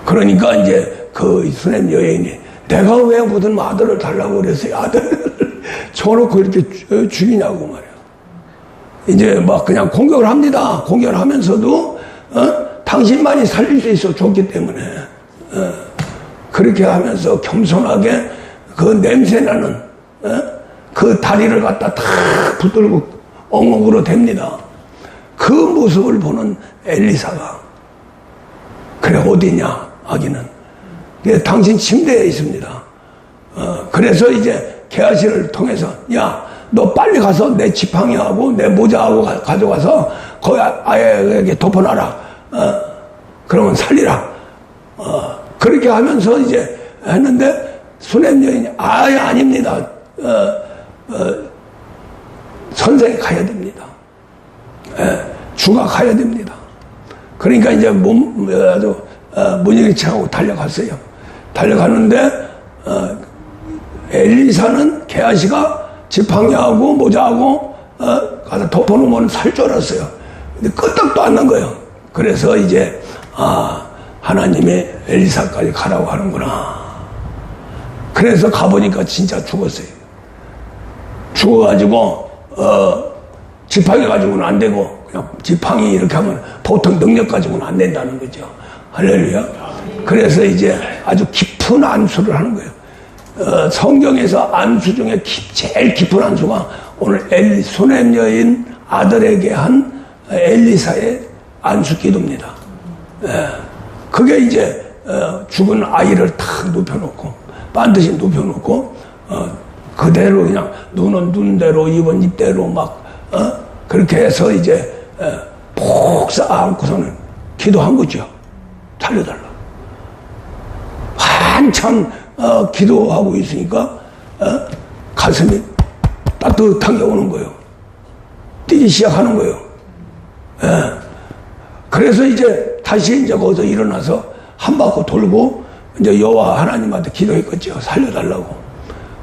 그러니까 이제 그 수냄 여인이 내가 왜 무슨 아들을 달라고 그랬어요. 아들을 쳐놓고 이렇게 죽이냐고 말이야. 이제 막 그냥 공격을 합니다. 공격을 하면서도 당신만이 살릴 수 있어 줬기 때문에 그렇게 하면서 겸손하게 그 냄새나는 그 다리를 갖다 탁 붙들고 엉엉 울어댑니다. 그 모습을 보는 엘리사가 그래 어디냐 아기는 당신 침대에 있습니다. 그래서 이제 게하시를 통해서 야 너 빨리 가서 내 지팡이하고 내 모자하고 가져가서 거기 아예에게 덮어놔라. 그러면 살리라. 그렇게 하면서 이제 했는데 수냄 여인이 아예 아닙니다. 선생이 가야 됩니다. 주가 가야 됩니다. 그러니까 이제 문영이 차고 달려갔어요. 달려가는데 엘리사는 게하시가 지팡이하고 모자하고 가서 덮어놓으면 살 줄 알았어요. 근데 끄떡도 안 난 거예요. 그래서 이제 하나님이 엘리사까지 가라고 하는구나. 그래서 가보니까 진짜 죽었어요. 죽어가지고 지팡이 가지고는 안 되고 그냥 지팡이 이렇게 하면 보통 능력 가지고는 안 된다는 거죠. 할렐루야. 그래서 이제 아주 깊은 안수를 하는 거예요. 성경에서 안수 중에 제일 깊은 안수가 오늘 수냄 여인 아들에게 한 엘리사의 안수 기도입니다. 그게 이제 죽은 아이를 탁 눕혀놓고 반드시 눕혀놓고 그대로 그냥 눈은 눈대로 입은 입대로 막 그렇게 해서 이제 푹 쌓아안고서는 기도한 거죠. 살려달라. 한참 기도하고 있으니까 가슴이 따뜻한 게 오는 거예요. 뛰기 시작하는 거예요. 그래서 이제 다시 이제 거기서 일어나서 한 바퀴 돌고 이제 여호와 하나님한테 기도했겠죠. 살려달라고.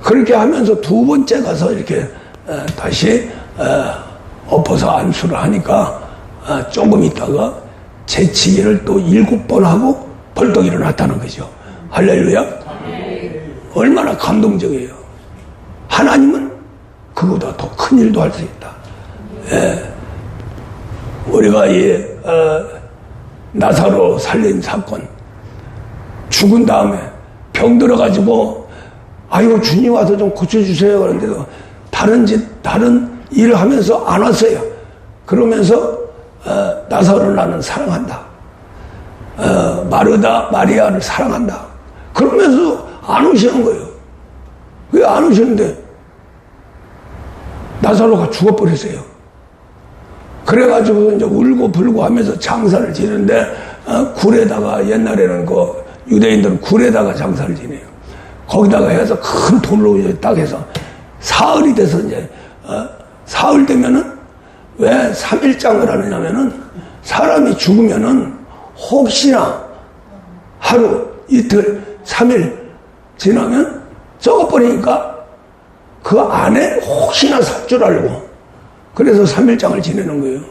그렇게 하면서 두 번째 가서 이렇게 다시 엎어서 안수를 하니까 조금 있다가 재치기를 또 7번 하고 벌떡 일어났다는 거죠. 할렐루야. 얼마나 감동적이에요. 하나님은 그보다 더 큰 일도 할 수 있다. 우리가 이 나사로 살린 사건 죽은 다음에 병 들어가지고 아이고 주님 와서 좀 고쳐주세요 그런데도 다른 일을 하면서 안 왔어요. 그러면서 나사로를 나는 사랑한다. 마리아를 사랑한다. 그러면서 안 오시는 거예요. 왜 안 오시는데 나사로가 죽어버렸어요. 그래가지고 이제 울고 불고 하면서 장사를 지는데 굴에다가 옛날에는 그 유대인들은 굴에다가 장사를 지내요. 거기다가 해서 큰 돌로 이제 딱 해서 사흘이 돼서 이제 사흘 되면은 왜 3일장을 하느냐면은 사람이 죽으면은 혹시나 하루, 이틀, 3일 지나면 썩어버리니까 그 안에 혹시나 살 줄 알고 그래서 3일장을 지내는 거예요.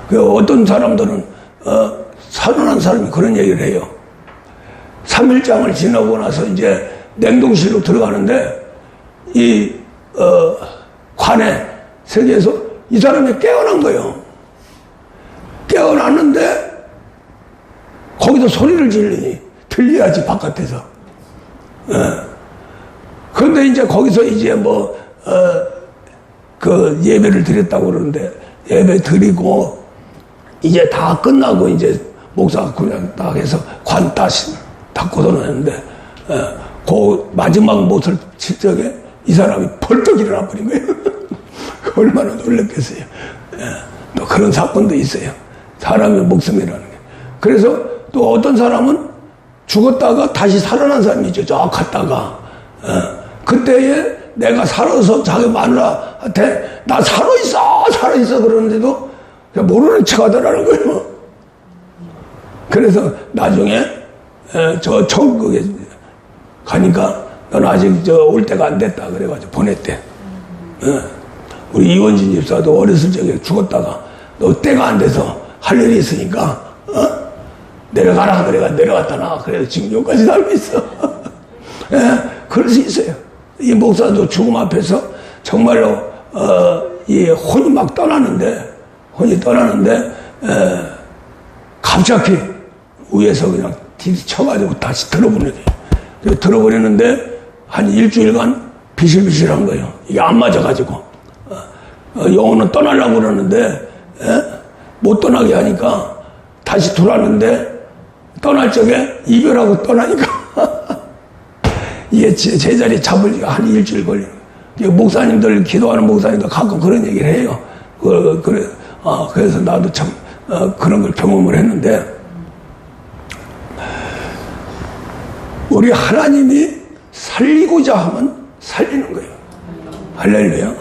그 어떤 사람들은 살아난 사람이 그런 얘기를 해요. 3일장을 지나고 나서 이제 냉동실로 들어가는데 이 관에 세계에서 이 사람이 깨어난 거예요. 깨어났는데 거기도 소리를 지르니 들려야지 바깥에서. 그런데 이제 거기서 이제 그 예배를 드렸다고 그러는데 예배 드리고 이제 다 끝나고 이제 목사가 그냥 딱 해서 관 다시 닫고 돌아왔는데 그 마지막 못을 칠 적에 이 사람이 벌떡 일어나 버린 거예요. 얼마나 놀랐겠어요. 또 그런 사건도 있어요. 사람의 목숨이라는 게. 그래서 또 어떤 사람은 죽었다가 다시 살아난 사람이 있죠. 저 갔다가 그때에 내가 살아서 자기 마누라한테 나 살아있어 그러는데도 그냥 모르는 척 하더라는 거예요. 그래서 나중에 저 천국에 가니까 넌 아직 올 때가 안 됐다 그래가지고 보냈대. 우리 이원진 집사도 어렸을 적에 죽었다가 너 때가 안 돼서 할 일이 있으니까 내려가라 그래가 내려갔다 나. 그래서 지금 여기까지 살고 있어. 그럴 수 있어요. 이 목사도 죽음 앞에서 정말로 이 혼이 막 떠나는데 갑자기 위에서 그냥 뒤쳐가지고 다시 들어버리는데 한 일주일간 비실비실한 거예요. 이게 안 맞아가지고 영혼은 떠나려고 그러는데 못 떠나게 하니까 다시 돌아왔는데 떠날 적에 이별하고 떠나니까 이게 제자리 잡을 한 일주일 걸려요. 목사님들 기도하는 목사님들 가끔 그런 얘기를 해요. 그래서 나도 참 그런 걸 경험을 했는데 우리 하나님이 살리고자 하면 살리는 거예요. 할렐루야.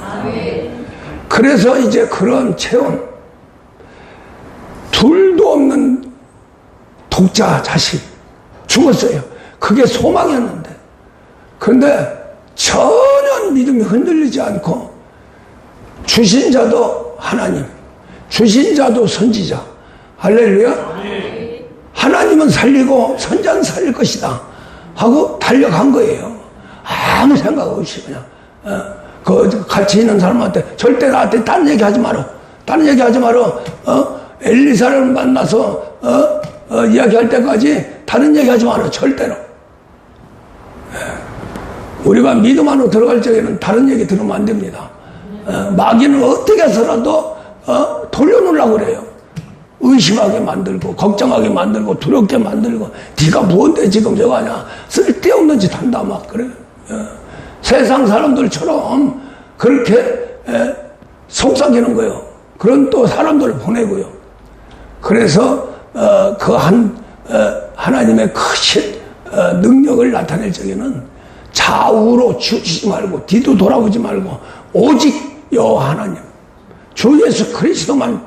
그래서 이제 그런 체험, 둘도 없는 독자 자식 죽었어요. 그게 소망이었는데 그런데 전혀 믿음이 흔들리지 않고 주신 자도 하나님, 주신 자도 선지자. 할렐루야. 하나님은 살리고 선자는 살릴 것이다 하고 달려간 거예요. 아무 생각 없이 그냥 그 같이 있는 사람한테 절대 나한테 다른 얘기 하지 마라. 다른 얘기 하지 마라. 엘리사를 만나서 이야기할 때까지 다른 얘기 하지 마라. 절대로. 우리가 믿음 안으로 들어갈 적에는 다른 얘기 들으면 안 됩니다. 마귀는 어떻게 해서라도 돌려놓으려고 그래요. 의심하게 만들고 걱정하게 만들고 두렵게 만들고 네가 뭔데 지금 저거 하냐. 쓸데없는 짓 한다 막 그래. 세상 사람들처럼 그렇게 속삭이는 거예요. 그런 또 사람들을 보내고요. 그래서 하나님의 크신 능력을 나타낼 적에는 좌우로 치우치지 말고 뒤도 돌아보지 말고 오직 여호와 하나님 주 예수 그리스도만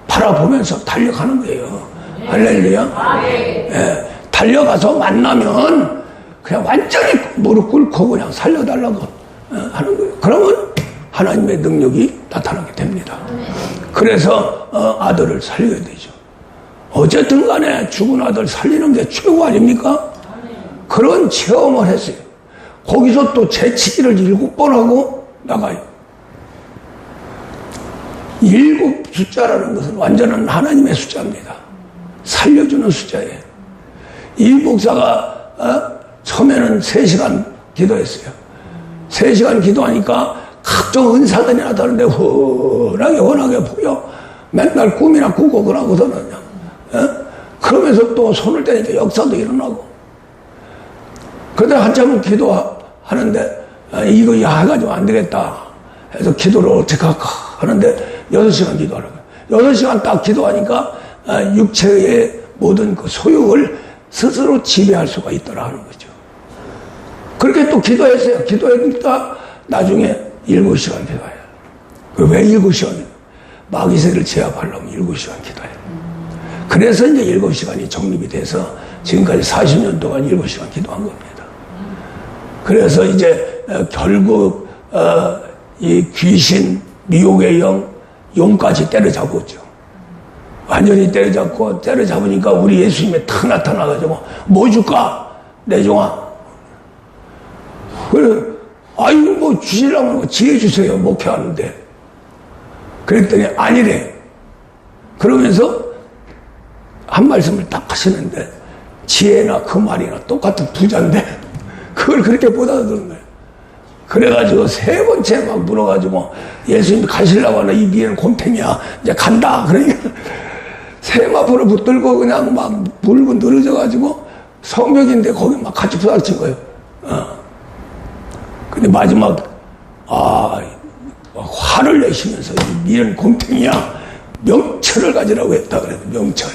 바라보면서 달려가는 거예요. 할렐루야. 달려가서 만나면 그냥 완전히 무릎 꿇고 그냥 살려달라고 하는 거예요. 그러면 하나님의 능력이 나타나게 됩니다. 그래서 아들을 살려야 되죠. 어쨌든 간에 죽은 아들 살리는 게 최고 아닙니까? 그런 체험을 했어요. 거기서 또 재치기를 7번 하고 나가요. 7 숫자라는 것은 완전한 하나님의 숫자입니다. 살려주는 숫자예요. 이 목사가 처음에는 3시간 기도했어요. 3시간 기도하니까 각종 은사들이 나타나는데 훤하게 보여. 맨날 꿈이나 꾸고 그러고서는 그러면서 또 손을 떼니까 역사도 일어나고. 그런데 한참은 기도하는데 이거 해가지고 안 되겠다 해서 기도를 어떻게 할까 하는데 6시간 기도하라고. 6시간 딱 기도하니까 육체의 모든 그 소욕을 스스로 지배할 수가 있더라 하는 거죠. 그렇게 또 기도했어요. 기도하니까 나중에 7시간 기도해요. 왜 7시간? 마귀새를 제압하려면 7시간 기도해요. 그래서 이제 7시간이 정립이 돼서 지금까지 40년 동안 7시간 기도한 겁니다. 그래서 이제 결국 이 귀신, 미혹의 용까지 때려잡았죠. 완전히 때려잡으니까 우리 예수님이 탁 나타나가지고 뭐 줄까? 내 종아. 그래, 아유 뭐 주시려면 지혜 주세요. 목회하는데. 그랬더니 아니래. 그러면서 한 말씀을 딱 하시는데 지혜나 그 말이나 똑같은 부자인데 그걸 그렇게 못 알아듣는 거예요. 그래가지고 3번째 막 물어가지고 예수님이 가시려고 하나 이 미래는 곰탱이야 이제 간다. 그러니까 세마포를 붙들고 그냥 막 물고 늘어져가지고 성벽인데 거기 막 같이 부닥친 거예요. 근데 마지막 화를 내시면서 이 미래는 곰탱이야 명철을 가지라고 했다 그래요. 명철.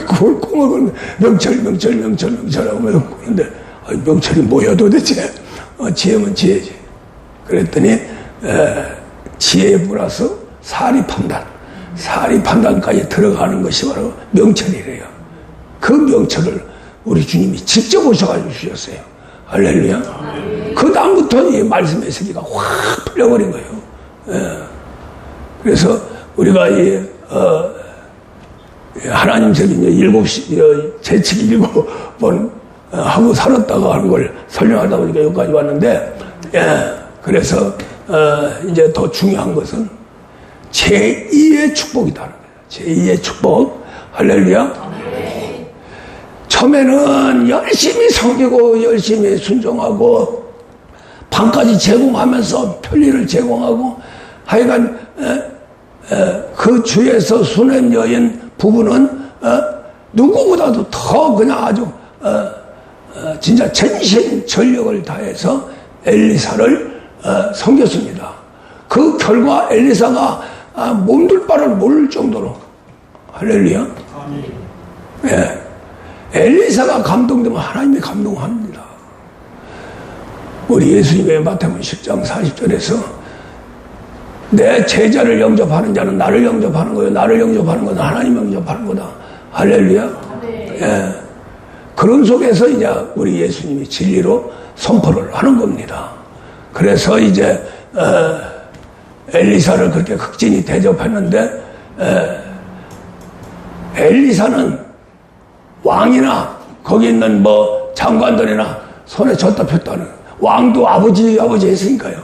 그걸 꿈을 꾸는데 명철하고 꾸는데 명철이 뭐야 도대체. 지혜면 지혜지. 그랬더니 지혜에 플러스 사리 판단까지 들어가는 것이 바로 명철이래요. 그 명철을 우리 주님이 직접 오셔가지고 주셨어요. 할렐루야. 그 다음부터 이 말씀의 세계가 확 풀려버린 거예요. 그래서 우리가 하나님 세계 재치기 7번 하고 살았다가 하는 걸 설명하다 보니까 여기까지 왔는데, 그래서 이제 더 중요한 것은 제2의 축복이다는 거예요. 제2의 축복. 할렐루야. 처음에는 열심히 섬기고 열심히 순종하고 방까지 제공하면서 편리를 제공하고 하여간 그 주에서 수냄 여인 부부는 누구보다도 더 그냥 아주 진짜 전신 전력을 다해서 엘리사를 섬겼습니다. 그 결과 엘리사가 몸둘 바를 모를 정도로. 할렐루야. 예. 엘리사가 감동되면 하나님이 감동합니다. 우리 예수님의 마태복음 10장 40절에서 내 제자를 영접하는 자는 나를 영접하는 거예요. 나를 영접하는 건 하나님 영접하는 거다. 할렐루야. 예. 그런 속에서 이제 우리 예수님이 진리로 선포를 하는 겁니다. 그래서 이제 엘리사를 그렇게 극진히 대접했는데 엘리사는 왕이나 거기 있는 뭐 장관들이나 손에 졌다 폈다는 왕도 아버지 했으니까요.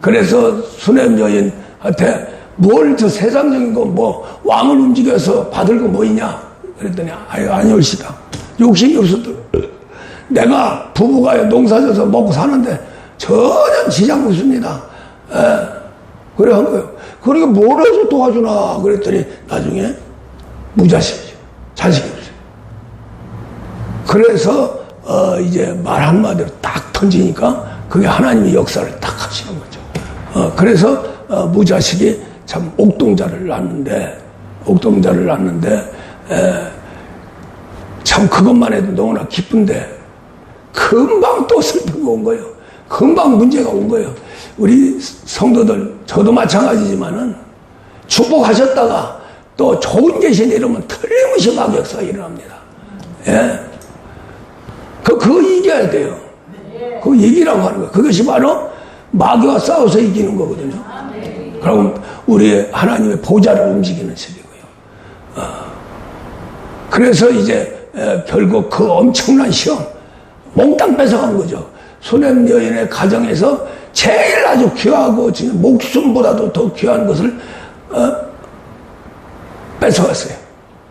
그래서 수냄 여인한테 뭘 저 세상적인 거 뭐 왕을 움직여서 받을 거 뭐 있냐 그랬더니 아니올시다. 욕심이 없었더. 내가 부부가 농사져서 먹고 사는데 전혀 지장 없습니다. 그래 한 거예요. 그러니까 뭘 해서 도와주나 그랬더니 나중에 무자식이죠. 자식이 없어요. 그래서 이제 말 한마디로 딱 던지니까 그게 하나님의 역사를 딱 하시는 거죠. 그래서 무자식이 참 옥동자를 낳는데 참 그것만 해도 너무나 기쁜데 금방 또 슬픔이 온 거예요. 금방 문제가 온 거예요. 우리 성도들 저도 마찬가지지만은 축복하셨다가 또 좋은 계신 이러면 틀림없이 막역사가 일어납니다. 예. 그거 이겨야 돼요. 그거 이기라고 하는 거예요. 그것이 바로 마귀와 싸워서 이기는 거거든요. 그럼 우리 하나님의 보좌를 움직이는 세계고요. 그래서 이제 결국 그 엄청난 시험 몽땅 뺏어간 거죠. 수냄 여인의 가정에서 제일 아주 귀하고 진짜 목숨보다도 더 귀한 것을 뺏어갔어요.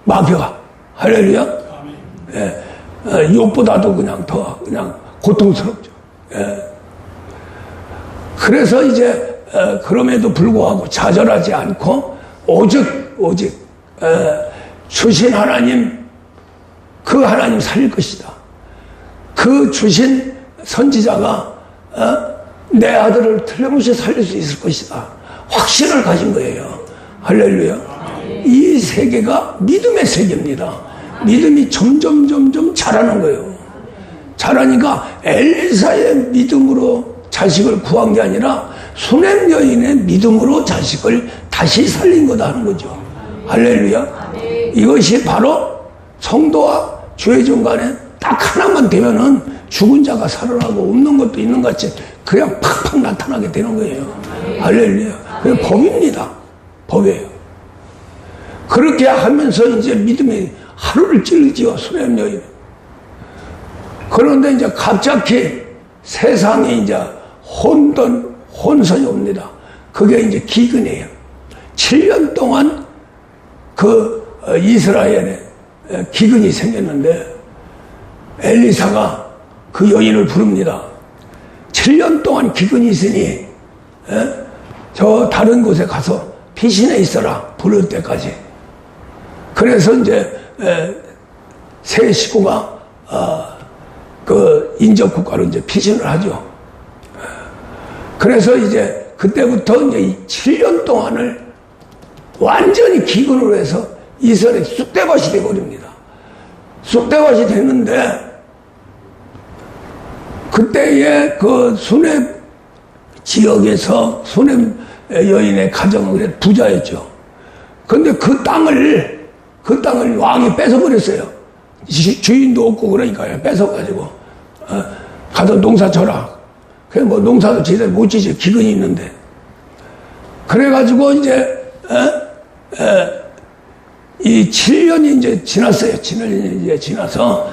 마귀가. 할렐루야. 예. 욕보다도 그냥 더 그냥 고통스럽죠. 예. 그래서 이제 그럼에도 불구하고 좌절하지 않고 오직 주신 하나님, 그 하나님 살릴 것이다. 그 주신 선지자가 내 아들을 틀림없이 살릴 수 있을 것이다. 확신을 가진 거예요. 할렐루야. 이 세계가 믿음의 세계입니다. 믿음이 점점 자라는 거예요. 자라니까 엘리사의 믿음으로 자식을 구한 게 아니라 수냄 여인의 믿음으로 자식을 다시 살린 거다 하는 거죠. 할렐루야. 이것이 바로 성도와 죄종 간에 딱 하나만 되면은 죽은 자가 살아나고 없는 것도 있는 것 같이 그냥 팍팍 나타나게 되는 거예요. 할렐루야. 그게 법입니다. 법이에요. 그렇게 하면서 이제 믿음이 하루를 찔르지요, 수냄 여인. 그런데 이제 갑자기 세상에 이제 혼선이 옵니다. 그게 이제 기근이에요. 7년 동안 그 이스라엘에 기근이 생겼는데 엘리사가 그 여인을 부릅니다. 7년 동안 기근이 있으니 저 다른 곳에 가서 피신해 있어라, 부를 때까지. 그래서 이제 세 식구가 그 인접국가로 이제 피신을 하죠. 그래서 이제 그때부터 이제 7년 동안을 완전히 기근으로 해서 이스라엘이 쑥대밭이 되어버립니다. 쑥대밭이 됐는데 그때의 그 수냄 지역에서 수냄 여인의 가정은 그래 부자였죠. 근데 그 땅을 왕이 뺏어버렸어요. 주인도 없고 그러니까 뺏어가지고 가서 농사 져라. 그래 뭐 농사도 제대로 못 지지, 기근이 있는데. 그래가지고 이제 이 7년이 이제 지났어요. 7년이 이제 지나서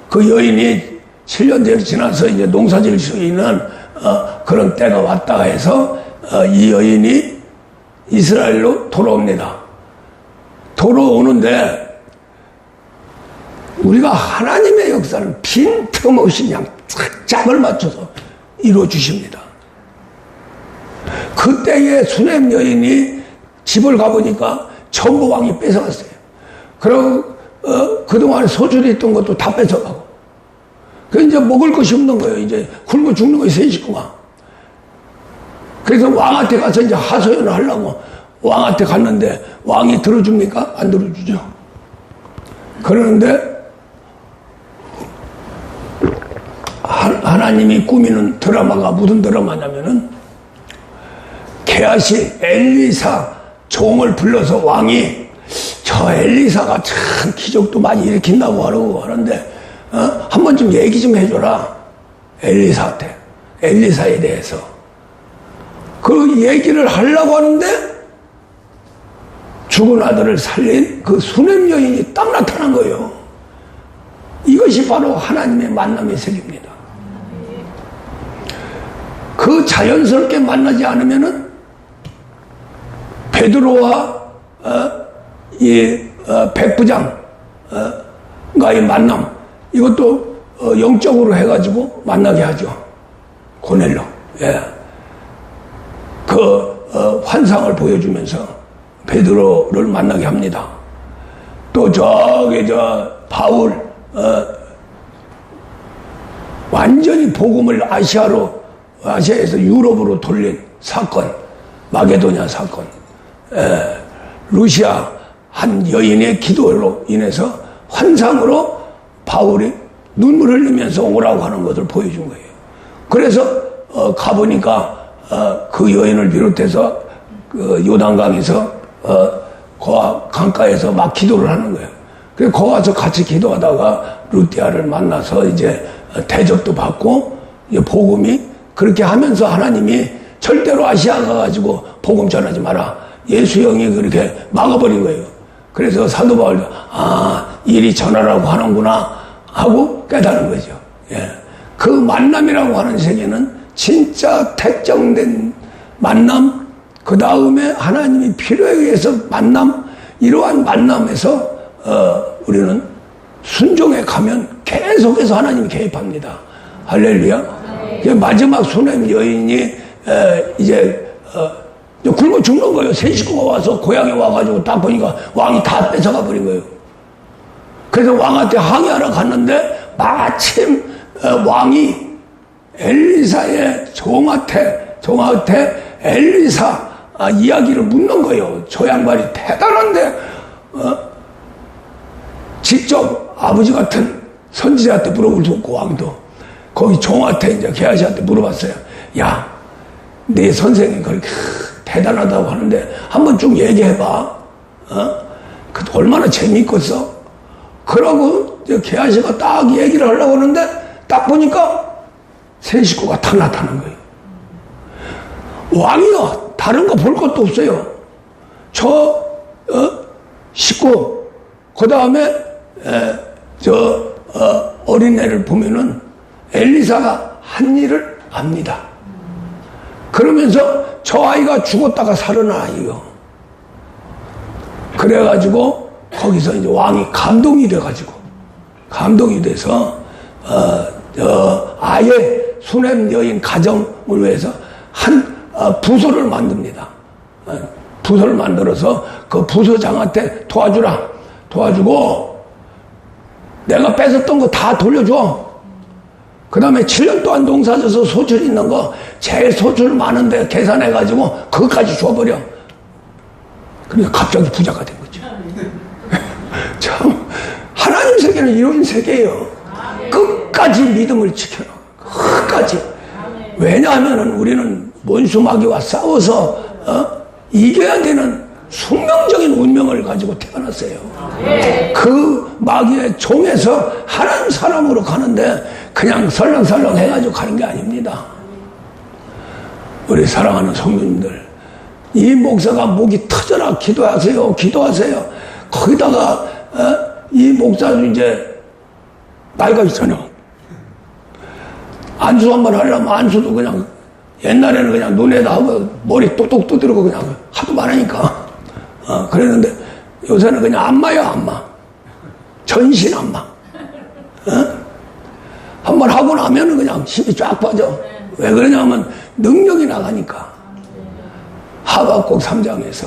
그 여인이 7년 전에 지나서 이제 농사 지을 수 있는 그런 때가 왔다 해서 이 여인이 이스라엘로 돌아옵니다. 돌아오는데 우리가 하나님의 역사는 빈틈없이 그냥 짝을 맞춰서 이루어 주십니다. 그때의 수냄 여인이 집을 가보니까 전부 왕이 뺏어갔어요. 그리고 그동안 소출이 있던 것도 다 뺏어가고. 그래서 이제 먹을 것이 없는 거예요. 이제 굶어 죽는 거예요, 세 식구가. 그래서 왕한테 가서 이제 하소연을 하려고 왕한테 갔는데 왕이 들어줍니까? 안 들어주죠. 그러는데 하나님이 꾸미는 드라마가 무슨 드라마냐면은 게하시 엘리사 종을 불러서 왕이 저 엘리사가 참 기적도 많이 일으킨다고 하는데 한 번 좀 얘기 좀 해줘라. 엘리사한테. 엘리사에 대해서. 그 얘기를 하려고 하는데 죽은 아들을 살린 그 수냄 여인이 딱 나타난 거예요. 이것이 바로 하나님의 만남의 세계입니다. 그 자연스럽게 만나지 않으면은 베드로와 백부장과의 만남, 이것도 영적으로 해가지고 만나게 하죠. 고넬로. 예. 환상을 보여주면서 베드로를 만나게 합니다. 또 바울, 완전히 복음을 아시아에서 유럽으로 돌린 사건, 마게도냐 사건, 루시아 한 여인의 기도로 인해서 환상으로 바울이 눈물 흘리면서 오라고 하는 것을 보여준 거예요. 그래서 가보니까 그 여인을 비롯해서 그 요단강에서 강가에서 막 기도를 하는 거예요. 그래서 거기 가서 같이 기도하다가 루디아를 만나서 이제 대접도 받고 복음이 그렇게 하면서 하나님이 절대로 아시아 가가지고 복음 전하지 마라. 예수 형이 그렇게 막아버린 거예요. 그래서 사도 바울도 이리 전하라고 하는구나 하고 깨달은 거죠. 예. 그 만남이라고 하는 세계는 진짜 택정된 만남, 그 다음에 하나님이 필요에 의해서 만남, 이러한 만남에서 우리는 순종해 가면 계속해서 하나님이 개입합니다. 할렐루야. 마지막 수냄 여인이 이제 굶어 죽는 거예요. 세 식구가 와서 고향에 와가지고 딱 보니까 왕이 다 뺏어가 버린 거예요. 그래서 왕한테 항의하러 갔는데 마침 왕이 엘리사의 종한테 엘리사 이야기를 묻는 거예요. 저 양반이 대단한데, 직접 아버지 같은 선지자한테 물어볼 수 없고, 왕도. 거기 종한테 이제 게하시한테 물어봤어요. 야, 네 선생이 그렇게 대단하다고 하는데 한번 쭉 얘기해봐. 그 얼마나 재미있겠어? 그러고 게하시가 딱 얘기를 하려고 하는데 딱 보니까 세 식구가 다 나타난 거예요. 왕이요, 다른 거 볼 것도 없어요. 저 식구, 그 다음에 어린애를 보면은 엘리사가 한 일을 압니다. 그러면서 저 아이가 죽었다가 살아나요. 그래가지고 거기서 이제 왕이 감동이 돼서 아예 수냄 여인 가정을 위해서 한 부서를 만듭니다. 부서를 만들어서 그 부서장한테 도와주고 내가 뺏었던 거 다 돌려줘. 그 다음에 7년 동안 농사져서 소출 있는 거 제일 소출 많은데 계산해가지고 그것까지 줘버려. 그러니까 갑자기 부자가 된 거죠. 참 하나님 세계는 이런 세계예요. 끝까지 믿음을 지켜라. 끝까지. 왜냐하면 우리는 원수마귀와 싸워서 이겨야 되는 숙명적인 운명을 가지고 태어났어요. 그 마귀의 종에서 하나님 사람으로 가는데 그냥 설렁설렁 해가지고 가는 게 아닙니다. 우리 사랑하는 성도님들, 이 목사가 목이 터져라 기도하세요. 거기다가 이 목사도 이제 나이가 있잖아요. 안수 한번 하려면 안수도 그냥 옛날에는 그냥 눈에다 하고 머리 똑똑 두드리고 그냥 하도 많으니까 그랬는데 요새는 그냥 안마. 전신 안마. 한번 하고 나면은 그냥 힘이 쫙 빠져. 왜 그러냐면 능력이 나가니까. 하박국 3장에서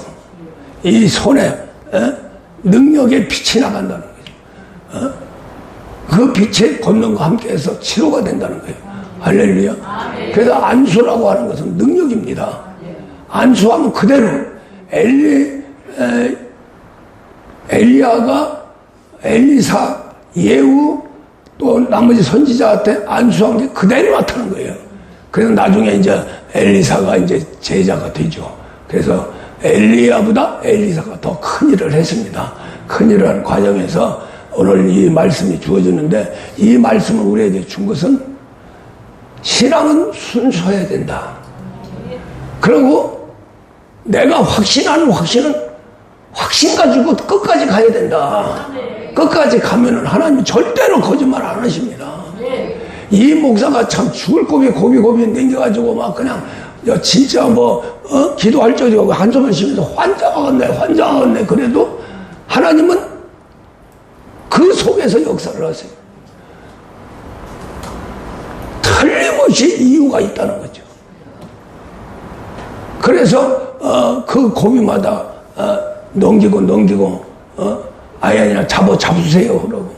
이 손에 능력의 빛이 나간다는 거죠. 그 빛에 걷는과 함께해서 치료가 된다는 거예요. 할렐루야. 그래서 안수라고 하는 것은 능력입니다. 안수하면 그대로 엘리야가 엘리사, 예후 또 나머지 선지자한테 안수한 게 그대로 나타난 거예요. 그래서 나중에 이제 엘리사가 이제 제자가 되죠. 그래서 엘리야보다 엘리사가 더 큰 일을 했습니다. 큰 일을 하는 과정에서 오늘 이 말씀이 주어지는데 이 말씀을 우리에게 준 것은 신앙은 순수해야 된다. 그리고 내가 확신하는 확신은 확신 가지고 끝까지 가야 된다. 끝까지 가면은 하나님이 절대로 거짓말 안 하십니다. 이 목사가 참 죽을 고비 넘겨가지고 막 그냥 진짜 기도할 적이고 한숨을 쉬면서 환장하겠네. 그래도 하나님은 그 속에서 역사를 하세요. 틀림없이 이유가 있다는 거죠. 그래서 그 고비마다 넘기고 아니야 잡으세요 그러고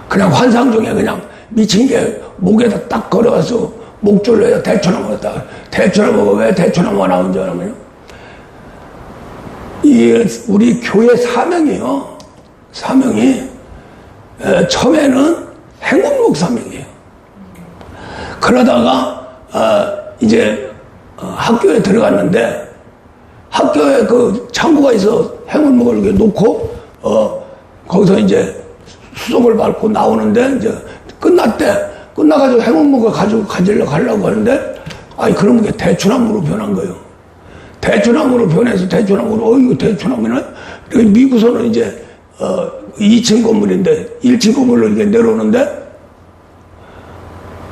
그냥 환상 중에 그냥 미친 게 목에다 딱 걸어가서 목줄로 대추나무가 딱 대추나무가 왜 대추나무가 나온 줄 알아요? 이 우리 교회 사명이 처음에는 행운목 사명이에요. 그러다가 이제 학교에 들어갔는데 학교에 그 창고가 있어 행운목을 이렇게 놓고 거기서 이제 수석을 밟고 나오는데 이제 끝나가지고 행운목을 가지려고 하려고 하는데 그러면 게 대추나무로 변한 거예요. 대추나무로 변해서 이거 대추나무는 미국에서는 이제 2층 건물인데 1층 건물로 이렇게 내려오는데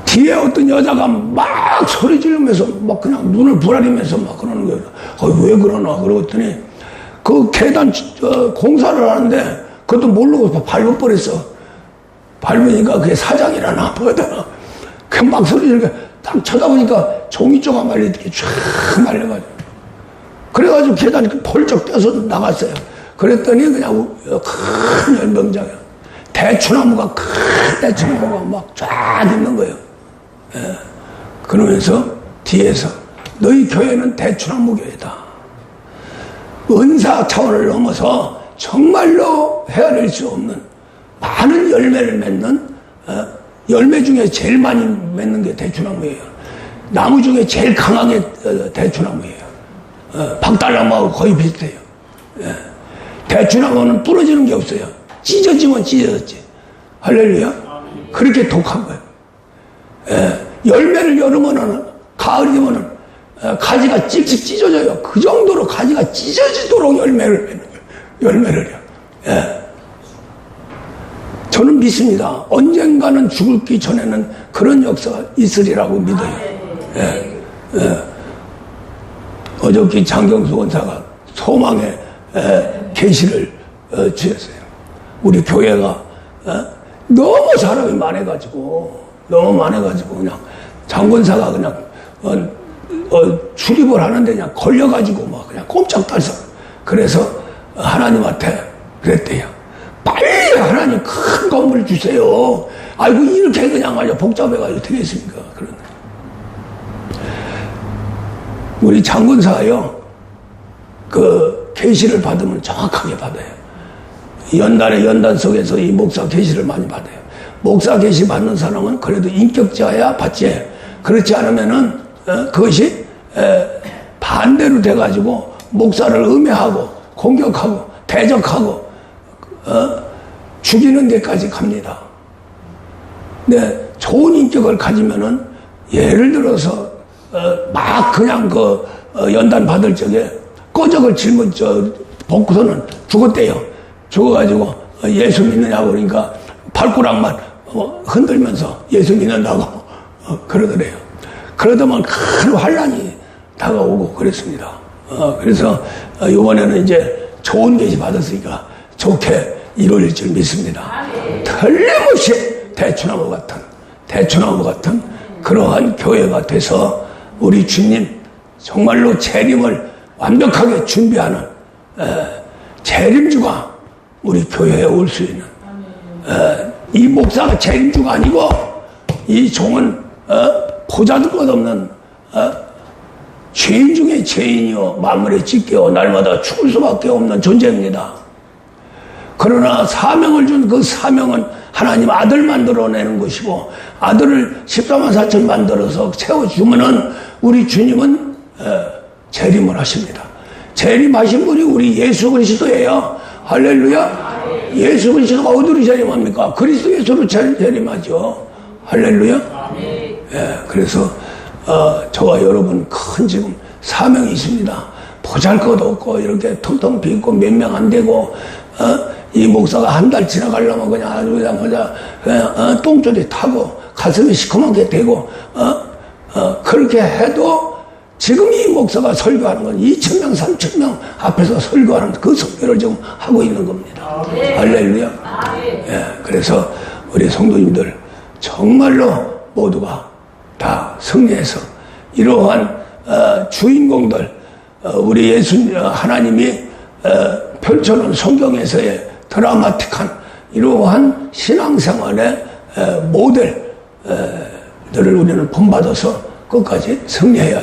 뒤에 어떤 여자가 막 소리 지르면서 막 그냥 눈을 부라리면서 막 그러는 거예요. 왜 그러나 그러더니 그 계단 공사를 하는데 그것도 모르고 밟아버렸어. 밟으니까 그게 사장이라나 보거든. 그 막 소리 지르니까 딱 쳐다보니까 종이조각 말려 이렇게 쫙 말려가지고 그래가지고 계단이 펄쩍 뛰어서 나갔어요. 그랬더니 그냥 큰 연병장이야. 대추나무가 큰 대추나무가 막 쫙 있는 거예요. 그러면서 뒤에서 너희 교회는 대추나무 교회다. 은사 차원을 넘어서 정말로 헤아릴 수 없는 많은 열매를 맺는 열매 중에 제일 많이 맺는 게 대추나무예요. 나무 중에 제일 강하게 대추나무예요. 박달나무하고 거의 비슷해요. 대추나무는 부러지는 게 없어요. 찢어지면 찢어졌지. 할렐루야. 그렇게 독한 거예요. 열매를 열으면은 가을이 되면은 가지가 찍찍 찢어져요. 그 정도로 가지가 찢어지도록 열매를 맺는 거예요. 열매를요. 저는 믿습니다. 언젠가는 죽기 전에는 그런 역사가 있으리라고 믿어요. 어저께 장경수 원사가 소망의 계시를 주셨어요. 우리 교회가 너무 사람이 많아가지고 그냥 장권사가 그냥 출입을 하는데 그냥 걸려가지고 막 그냥 꼼짝달싹. 그래서 하나님한테 그랬대요. 빨리 하나님 큰 건물 주세요. 아이고 이렇게 그냥 아주 복잡해가지고 되겠습니까? 그런데 우리 장군사요 그 계시를 받으면 정확하게 받아요. 연단에 연단 속에서 이 목사 계시를 많이 받아요. 목사 계시 받는 사람은 그래도 인격자야 받지. 그렇지 않으면은 그것이 반대로 돼가지고 목사를 음해하고 공격하고 대적하고 죽이는 데까지 갑니다. 근데 좋은 인격을 가지면은 예를 들어서 막 그냥 그 연단 받을 적에 꺼적을 짊은 복구서는 죽었대요. 죽어가지고 예수 믿느냐고 그러니까 발가락만 흔들면서 예수 믿는다고 그러더래요. 그러더만 큰 환란이 다가오고 그랬습니다. 그래서 이번에는 이제 좋은 계시 받았으니까 좋게 이루어질 줄 믿습니다. 틀림없이 대추나무 같은 그러한 교회가 돼서 우리 주님 정말로 재림을 완벽하게 준비하는 재림주가 우리 교회에 올 수 있는 이 목사가 재림주가 아니고 이 종은 보잘것없는 죄인 중에 죄인이요 만물의 찢겨 날마다 죽을 수밖에 없는 존재입니다. 그러나 사명을 준 그 사명은 하나님 아들 만들어내는 것이고 아들을 14만 4천 만들어서 채워주면은 우리 주님은 재림을 하십니다. 재림하신 분이 우리 예수 그리스도예요. 할렐루야. 예수 그리스도가 어디로 재림합니까? 그리스도 예수로 재림하죠. 할렐루야. 그래서 저와 여러분 큰 지금 사명이 있습니다. 보잘것없고 이렇게 텅텅 비고 몇 명 안 되고 이 목사가 한 달 지나가려면 그냥 아주 그냥 똥줄이 타고 가슴이 시커멓게 되고 그렇게 해도 지금 이 목사가 설교하는 건 2,000명 3,000명 앞에서 설교하는 그 설교를 지금 하고 있는 겁니다. 할렐루야. 그래서 우리 성도님들 정말로 모두가 다 승리해서 이러한 주인공들 우리 예수님 하나님이 펼쳐놓은 성경에서의 드라마틱한 이러한 신앙생활의 모델들을 우리는 본받아서 끝까지 승리해야